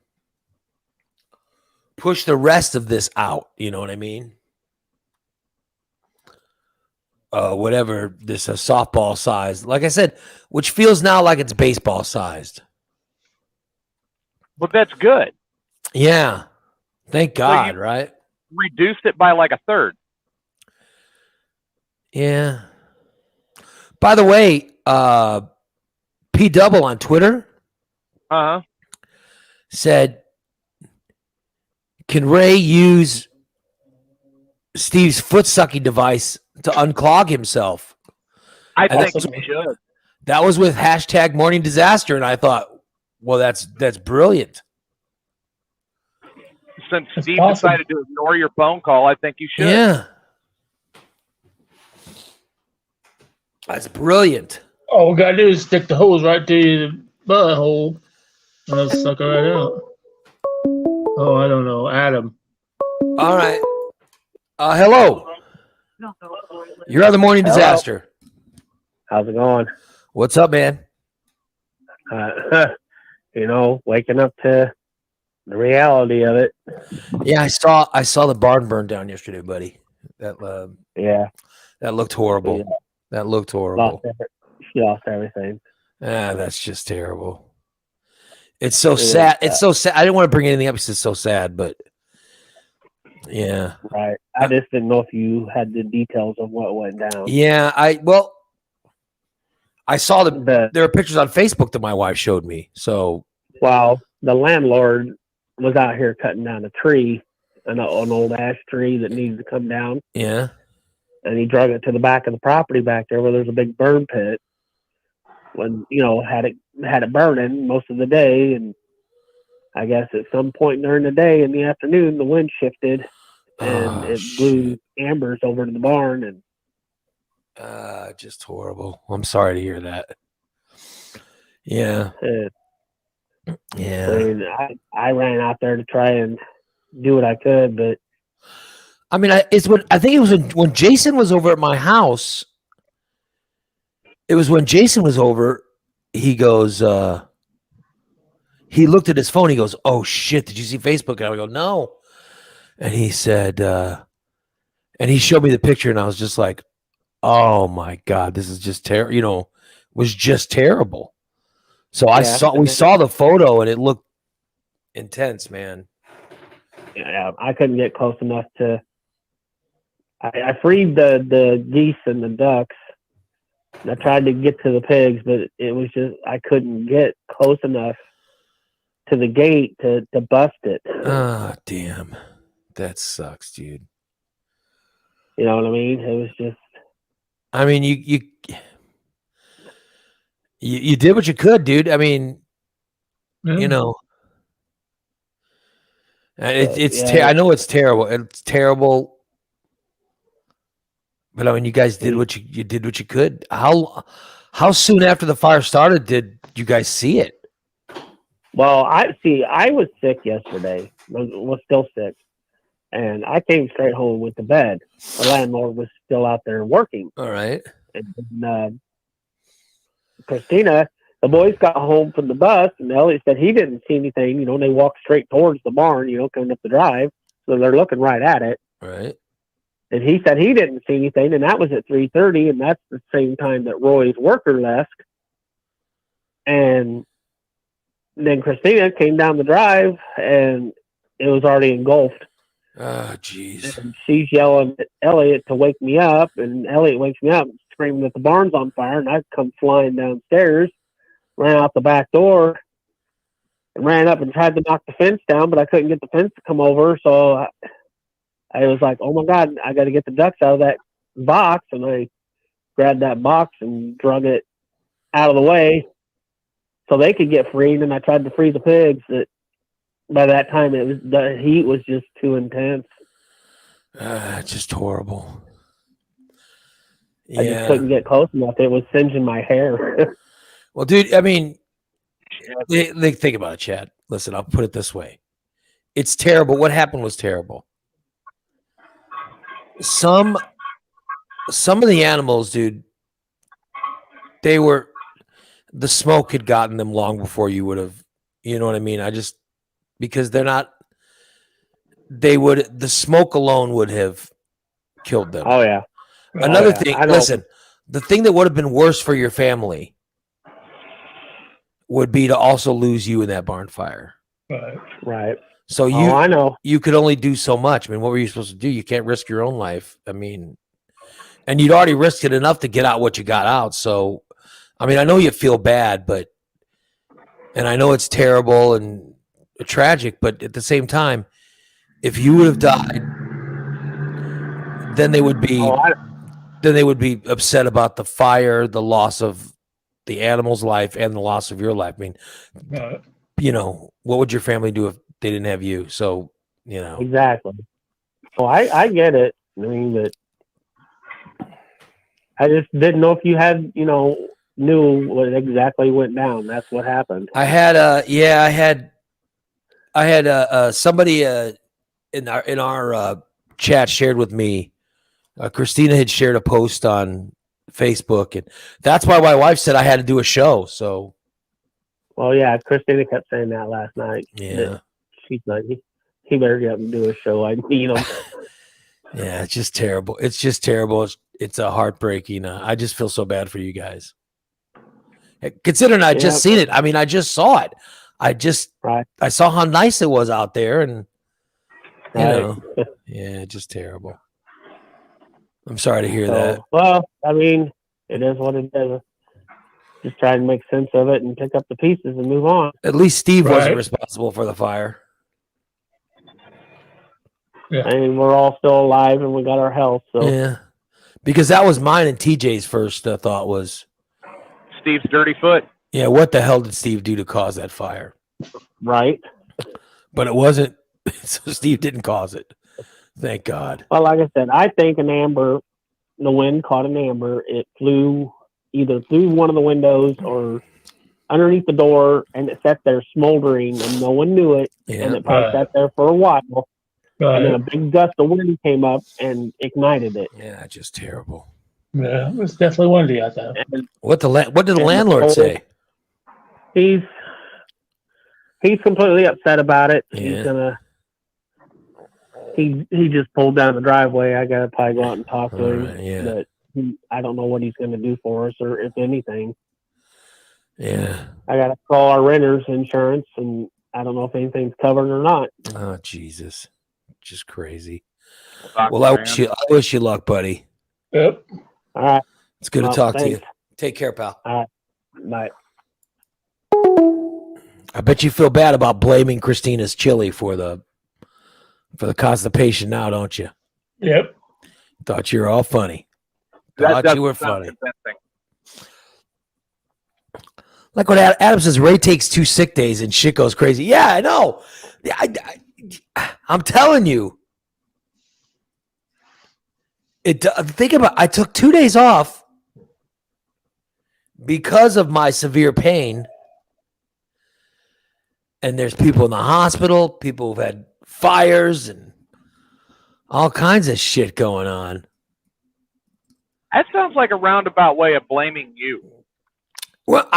You know what I mean? Whatever this softball size, like I said, which feels now like it's baseball sized. Well, that's good. Yeah. Thank God, right? Reduced it by like a third. Yeah. By the way, P Double on Twitter said, "Can Ray use Steve's foot sucking device to unclog himself?" I And think that's- he should. That was with hashtag Morning Disaster, and I thought, well, that's brilliant. Since It's Steve possible. decided to ignore your phone call, I think you should. Yeah, that's brilliant. All we gotta do is stick the hose right to the butthole, and it'll suck it right out. Oh, I don't know, Adam. All right. Hello. You're on the Morning Hello. Disaster. How's it going? What's up, man? Waking up to the reality of it. Yeah, I saw the barn burn down yesterday, buddy. That Yeah, that looked horrible. Yeah. That looked horrible. she lost everything. That's just terrible. It's so It is sad. sad. It's so sad. I didn't want to bring anything up because it's so sad, but yeah. Right. I just didn't know if you had the details of what went down. Yeah, I saw there were pictures on Facebook that my wife showed me. So The landlord was out here cutting down a tree, an old ash tree that needed to come down, yeah. and he drug it to the back of the property back there where there's a big burn pit. When had it burning most of the day, and I guess at some point during the day in the afternoon, the wind shifted and it blew embers over to the barn, and Just horrible. I'm sorry to hear that. Yeah. I Yeah. mean, I ran out there to try and do what I could, but I mean, I think it was when Jason was over at my house. It was when Jason was over. He goes, he looked at his phone. He goes, "Oh shit! Did you see Facebook?" And I go, "No." And he said, and he showed me the picture, and I was just like, "Oh my god, this is just terrible." Was just terrible. So we saw the photo, and it looked intense, man. yeah, I couldn't get close enough to. I freed the geese and the ducks. And I tried to get to the pigs, but it was just I couldn't get close enough to the gate to bust it. Ah, damn, that sucks, dude. You know what I mean? It was just. I mean, you did what you could, dude. I mean, Yeah. I know it's terrible. It's terrible. But I mean, you guys did what you did what you could. How soon after the fire started did you guys see it? Well, I was sick yesterday. Was still sick, and I came straight home and went to bed. The landlord was still out there working. All right. And Christina, the boys got home from the bus, and Elliot said he didn't see anything. They walked straight towards the barn, coming up the drive, so they're looking right at it. All right. And he said he didn't see anything, and that was at 3:30, and that's the same time that Roy's worker left. And then Christina came down the drive, and it was already engulfed. Oh, jeez. And she's yelling at Elliot to wake me up, and Elliot wakes me up screaming that the barn's on fire, and I come flying downstairs, ran out the back door, and ran up and tried to knock the fence down, but I couldn't get the fence to come over, so I was like, oh my God, I got to get the ducks out of that box. And I grabbed that box and drug it out of the way so they could get freed. And I tried to free the pigs. That by that time, the heat was just too intense. Just horrible. I just couldn't get close enough. It was singeing my hair. Well, dude, I mean, think about it, Chad. Listen, I'll put it this way. It's terrible. What happened was terrible. Some of the animals, dude, the smoke had gotten them long before you would have, you know what I mean? Because the smoke alone would have killed them. Oh, yeah. Another thing, listen, the thing that would have been worse for your family would be to also lose you in that barn fire. Right. Right. So Oh, I know. you could only do so much. I mean, what were you supposed to do? You can't risk your own life. I mean, and you'd already risked it enough to get out what you got out. So, I mean, I know you feel bad, and I know it's terrible and tragic, but at the same time, if you would have died, then they would be Oh, upset about the fire, the loss of the animal's life, and the loss of your life. I mean, what would your family do if they didn't have you? So, exactly. Well, I get it. I mean, but I just didn't know if you had, knew what exactly went down. That's what happened. I had somebody in our chat shared with me. Christina had shared a post on Facebook, and that's why my wife said I had to do a show. So, well, yeah, Christina kept saying that last night. yeah, She's like, he better get up and do a show. I need him. yeah, it's just terrible. It's just terrible. It's a heartbreaking. I just feel so bad for you guys. Considering I just seen it. I mean, I just saw it. I saw how nice it was out there, and yeah, just terrible. I'm sorry to hear that. Well, I mean, it is what it is. Just try and make sense of it and pick up the pieces and move on. At least Steve wasn't responsible for the fire. Yeah. I mean, we're all still alive and we got our health. So yeah, because that was mine and TJ's first thought was Steve's dirty foot. Yeah, what the hell did Steve do to cause that fire? Right. But it wasn't. So Steve didn't cause it. Thank God. Well, like I said, I think the wind caught an amber. It flew either through one of the windows or underneath the door, and it sat there smoldering, and no one knew it. Yeah. And it probably sat there for a while. Right. And then a big gust of wind came up and ignited it. Yeah, just terrible. Yeah, it was definitely windy out there. And What did the landlord say? he's completely upset about it. Yeah. He just pulled down the driveway. I gotta probably go out and talk to him. Right, yeah. But I don't know what he's gonna do for us, or if anything. Yeah. I gotta call our renter's insurance, and I don't know if anything's covered or not. Oh, Jesus. Just crazy. Dr. Well, I Graham. wish you luck, buddy. Yep. All right, It's good Well, to talk to you. thanks. Take care, pal. bye. I bet you feel bad about blaming Christina's chili for the constipation now, don't you? Yep. Thought you were all funny. That Thought doesn't you were sound funny. convincing. Like what Adam says, Ray takes 2 sick days and shit goes crazy. Yeah, I know. I'm telling you. Think about. I took 2 days off because of my severe pain, and there's people in the hospital, people who've had fires, and all kinds of shit going on. That sounds like a roundabout way of blaming you. Well,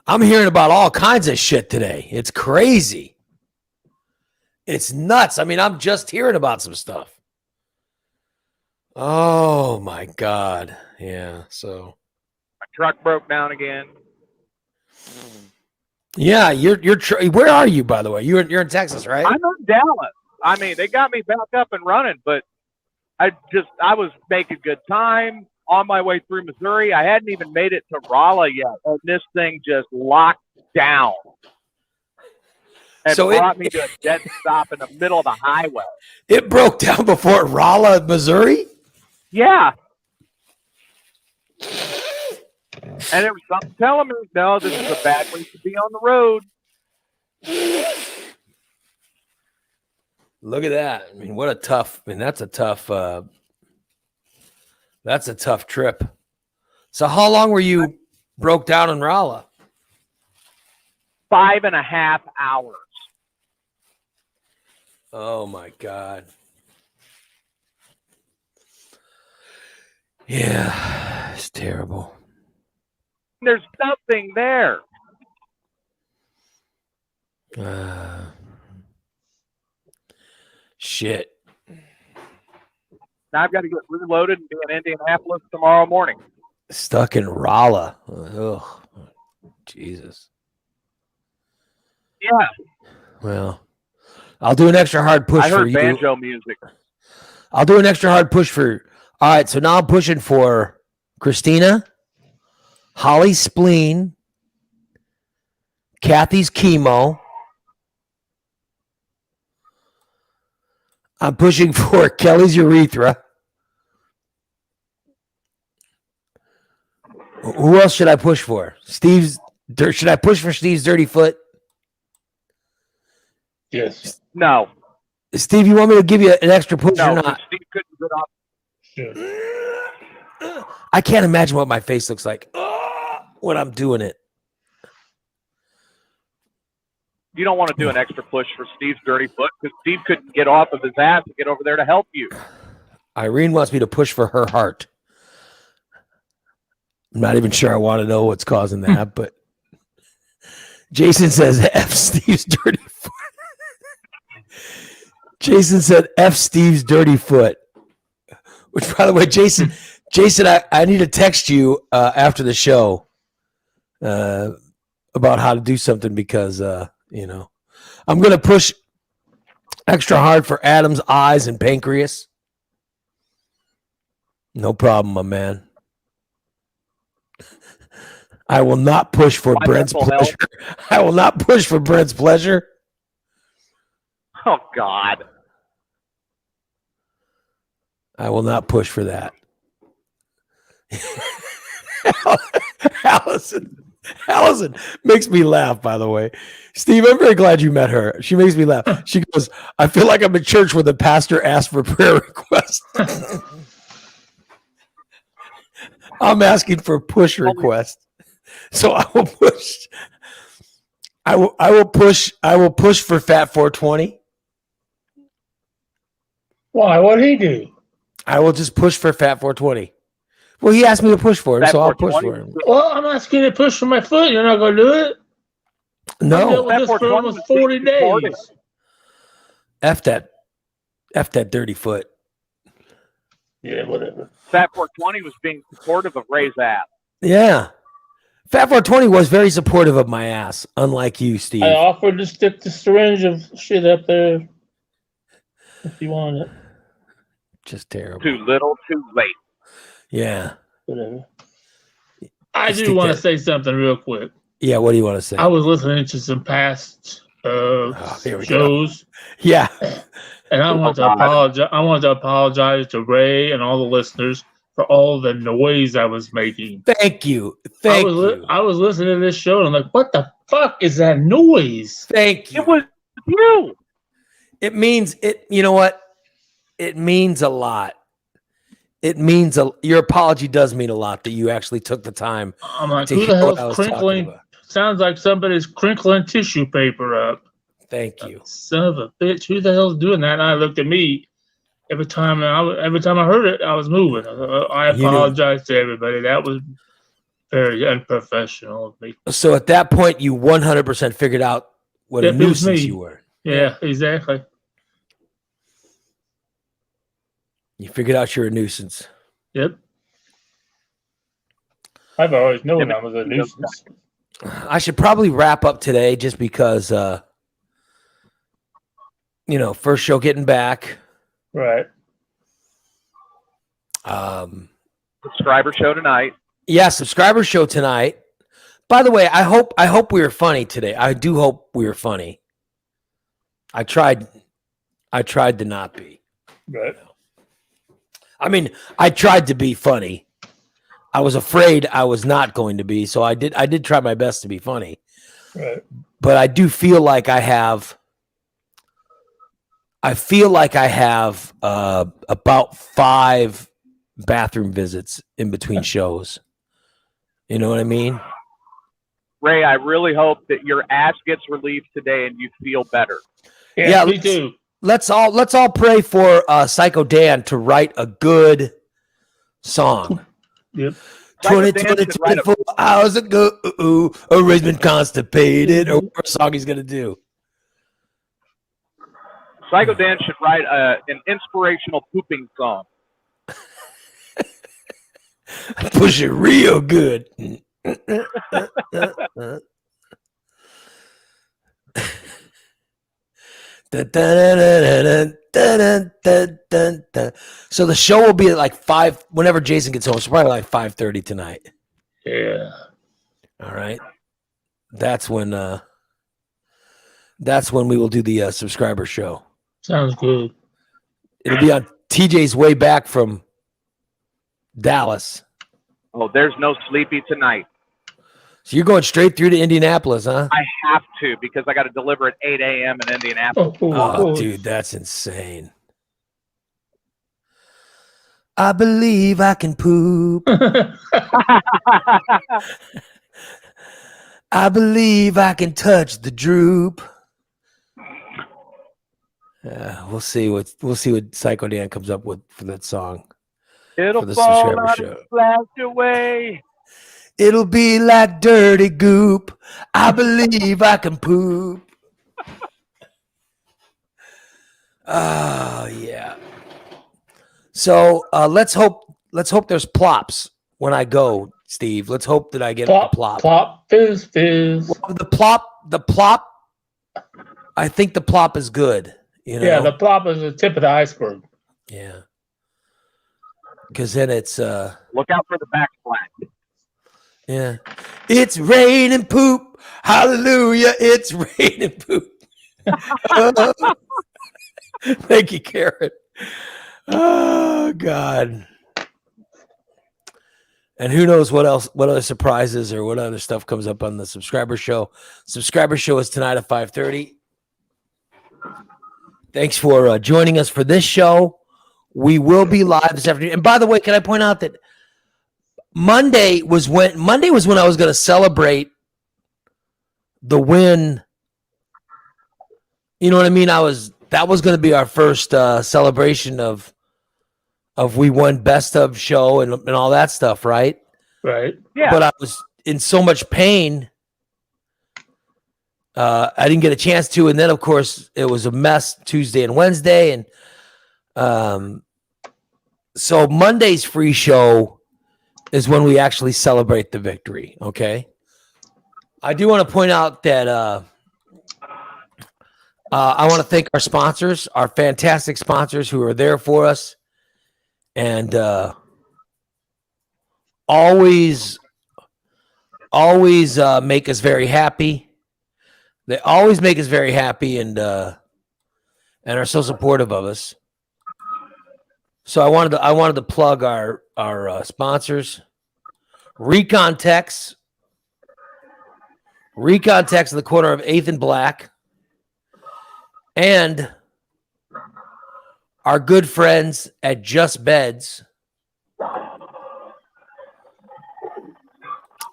I'm hearing about all kinds of shit today. It's crazy. It's nuts. I mean, I'm just hearing about some stuff. Oh my God. Yeah. So. My truck broke down again. Yeah, where are you, by the way? You're in Texas, right? I'm in Dallas. I mean, they got me back up and running, but I was making good time on my way through Missouri. I hadn't even made it to Rolla yet, and this thing just locked down. And So brought me to a dead stop in the middle of the highway. It broke down before Rolla, Missouri. Yeah. And it was something telling me, no, this is a bad way to be on the road. Look at that. I mean, that's a tough trip. So how long were you broke down in Rolla? 5.5 hours. Oh my God. Yeah, it's terrible. There's nothing there. Shit. Now I've got to get reloaded and be in Indianapolis tomorrow morning. Stuck in Rolla. Oh, Jesus. Yeah. Well, I'll do an extra hard push I for heard you. banjo music. I'll do an extra hard push for. All right, so now I'm pushing for Christina, Holly's spleen, Kathy's chemo. I'm pushing for Kelly's urethra. Who else should I push for? Should I push for Steve's dirty foot? Yes. No, Steve, you want me to give you an extra push no, or 'cause not? Steve couldn't get off. Sure. I can't imagine what my face looks like when I'm doing it. You don't want to do an extra push for Steve's dirty foot because Steve couldn't get off of his ass to get over there to help you. Irene wants me to push for her heart. I'm not even sure I want to know what's causing that, but Jason says F Steve's dirty foot. Jason said F Steve's dirty foot. Which, by the way, Jason, I need to text you after the show about how to do something because I'm gonna push extra hard for Adam's eyes and pancreas. No problem, my man. I will not push for My Brent's mental pleasure. I will not push for Brent's pleasure. Oh God. I will not push for that. Allison makes me laugh, by the way. Steve, I'm very glad you met her. She makes me laugh. She goes, I feel like I'm in church where the pastor asked for prayer requests. I'm asking for push request. So I will push. I will push for Fat 420. Why? What'd he do? I will just push for Fat 420. Well, he asked me to push for him, Fat so I'll push 420? for him. Well, I'm asking you to push for my foot. You're not going to do it? I dealt No, with this for 420 almost was 40 being recorded. days. F that dirty foot. Yeah, whatever. Fat 420 was being supportive of Ray's ass. Yeah. Fat 420 was very supportive of my ass, unlike you, Steve. I offered to stick the syringe of shit up there if you want it. Just terrible. Too little, too late. Yeah. Whatever. I Stick do want to that- say something real quick. Yeah, what do you want to say? I was listening to some past here we go. shows, Yeah. and I want to God. apologize. I want to apologize to Ray and all the listeners for all the noise I was making. Thank you. Thank you. I was listening to this show and I'm like, what the fuck is that noise? Thank you. It was you. It means it. You know what? It means a lot. It means your apology does mean a lot that you actually took the time I'm like, to who hear the what I hell's was talking crinkling? about. Sounds like somebody's crinkling tissue paper up. Thank you. Son of a bitch, who the hell's doing that? And I looked at me. Every time I heard it, I was moving. I You knew. apologize to everybody. That was very unprofessional of me. So at that point, you 100% figured out what a Yep, it was nuisance me. you were. Yeah, exactly. You figured out you're a nuisance. Yep. I've always known I was a nuisance. I should probably wrap up today just because, first show getting back. Right. Subscriber show tonight. Yeah, subscriber show tonight. By the way, I hope we were funny today. I do hope we were funny. I tried to not be. Right. I mean, I tried to be funny. I was afraid I was not going to be, so I did try my best to be funny. Right. But I do feel like I have about 5 bathroom visits in between shows. You know what I mean? Ray, I really hope that your ass gets relieved today and you feel better. Yeah, Me too. Let's all pray for Psycho Dan to write a good song. Yep. 20, Psycho Dan 20, should write a- 24 hours ago, Ray's been constipated, or what song he's gonna do. Psycho Dan should write an inspirational pooping song. Push it real good. Dun, dun, dun, dun, dun, dun, dun, dun. So the show will be at like 5 whenever Jason gets home. It's probably like 5:30 tonight. Yeah. All right. That's when we will do the subscriber show. Sounds good. It'll be on TJ's way back from Dallas. Oh, there's no sleepy tonight. So you're going straight through to Indianapolis, huh? I have to because I got to deliver at 8 a.m. in Indianapolis. Oh, dude, that's insane. I believe I can poop. I believe I can touch the droop. We'll see what Psycho Dan comes up with for that song. It'll For the fall subscriber out show. and flash away. It'll be like dirty goop. I believe I can poop. Oh yeah. So let's hope there's plops when I go, Steve. Let's hope that I get a plop. Plop, fizz, fizz. The plop. I think the plop is good. You know? Yeah, the plop is the tip of the iceberg. Yeah. Because then it's Look out for the backsplash. yeah. It's raining poop. Hallelujah. It's raining poop. Thank you, Karen. Oh God. And who knows what other surprises or what other stuff comes up on the subscriber show. Subscriber show is tonight at 5:30. Thanks for joining us for this show. We will be live this afternoon. And by the way, can I point out that Monday was when I was going to celebrate the win. You know what I mean? That was going to be our first celebration of we won best of show and all that stuff, right? Right. Yeah. But I was in so much pain. I didn't get a chance to, and then of course it was a mess Tuesday and Wednesday, and so Monday's free show is when we actually celebrate the victory. Okay. I do want to point out that I want to thank our sponsors, our fantastic sponsors who are there for us, and always make us very happy. They always make us very happy and are so supportive of us. So I wanted to plug our sponsors, Recon Techs in the corner of 8th and Black, and our good friends at Just Beds.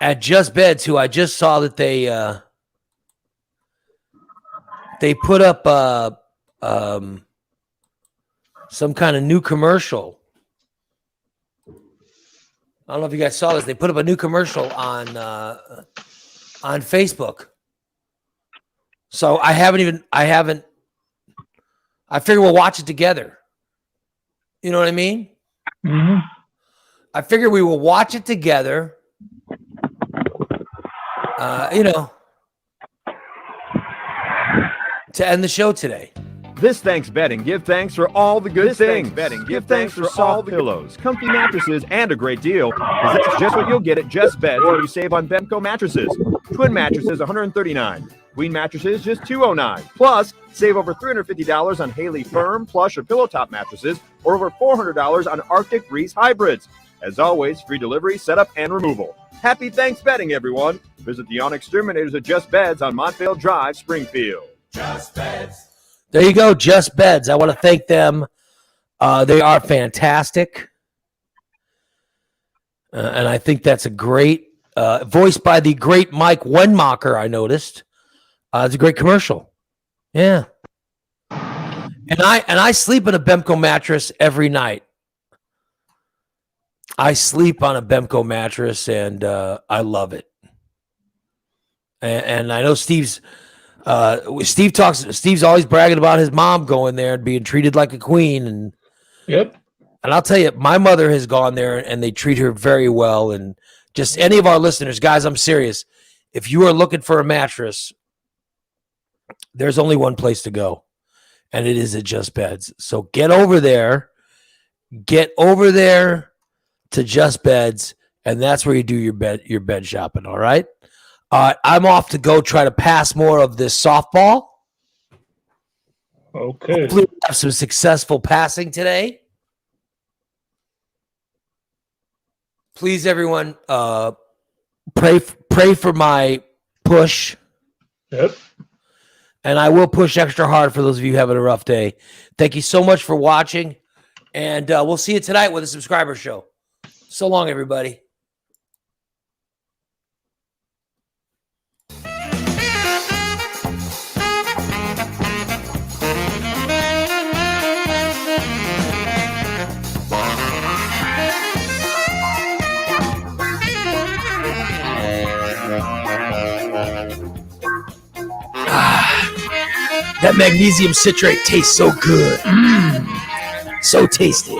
At Just Beds, who I just saw that they put up some kind of new commercial. I don't know if you guys saw this. They put up a new commercial on Facebook. So I figure we'll watch it together. You know what I mean? Mm-hmm. I figure we will watch it together. To end the show today. This Thanks Bedding give thanks for all the good things. Bedding give thanks for all the pillows, comfy mattresses, and a great deal. Because that's just what you'll get at Just Beds when you save on Bemco mattresses. Twin mattresses, $139. Queen mattresses, just $209. Plus, save over $350 on Haley Firm, Plush, or Pillow Top mattresses, or over $400 on Arctic Breeze hybrids. As always, free delivery, setup, and removal. Happy Thanks Bedding, everyone. Visit the On Exterminators at Just Beds on Montvale Drive, Springfield. Just Beds. There you go, Just Beds. I want to thank them. They are fantastic. And I think that's a great, voiced by the great Mike Wenmacher, I noticed. It's a great commercial. Yeah. And I sleep in a Bemco mattress every night. I sleep on a Bemco mattress, and I love it. And I know Steve's always bragging about his mom going there and being treated like a queen. And Yep. And I'll tell you, my mother has gone there and they treat her very well. And just any of our listeners, guys, I'm serious. If you are looking for a mattress, there's only one place to go. and it is at Just Beds. So get over there to Just Beds, and that's where you do your bed shopping. All right. I'm off to go try to pass more of this softball. Okay. Hopefully we have some successful passing today. Please, everyone, pray for my push. Yep. And I will push extra hard for those of you having a rough day. Thank you so much for watching. And we'll see you tonight with a subscriber show. So long, everybody. That magnesium citrate tastes so good. So tasty.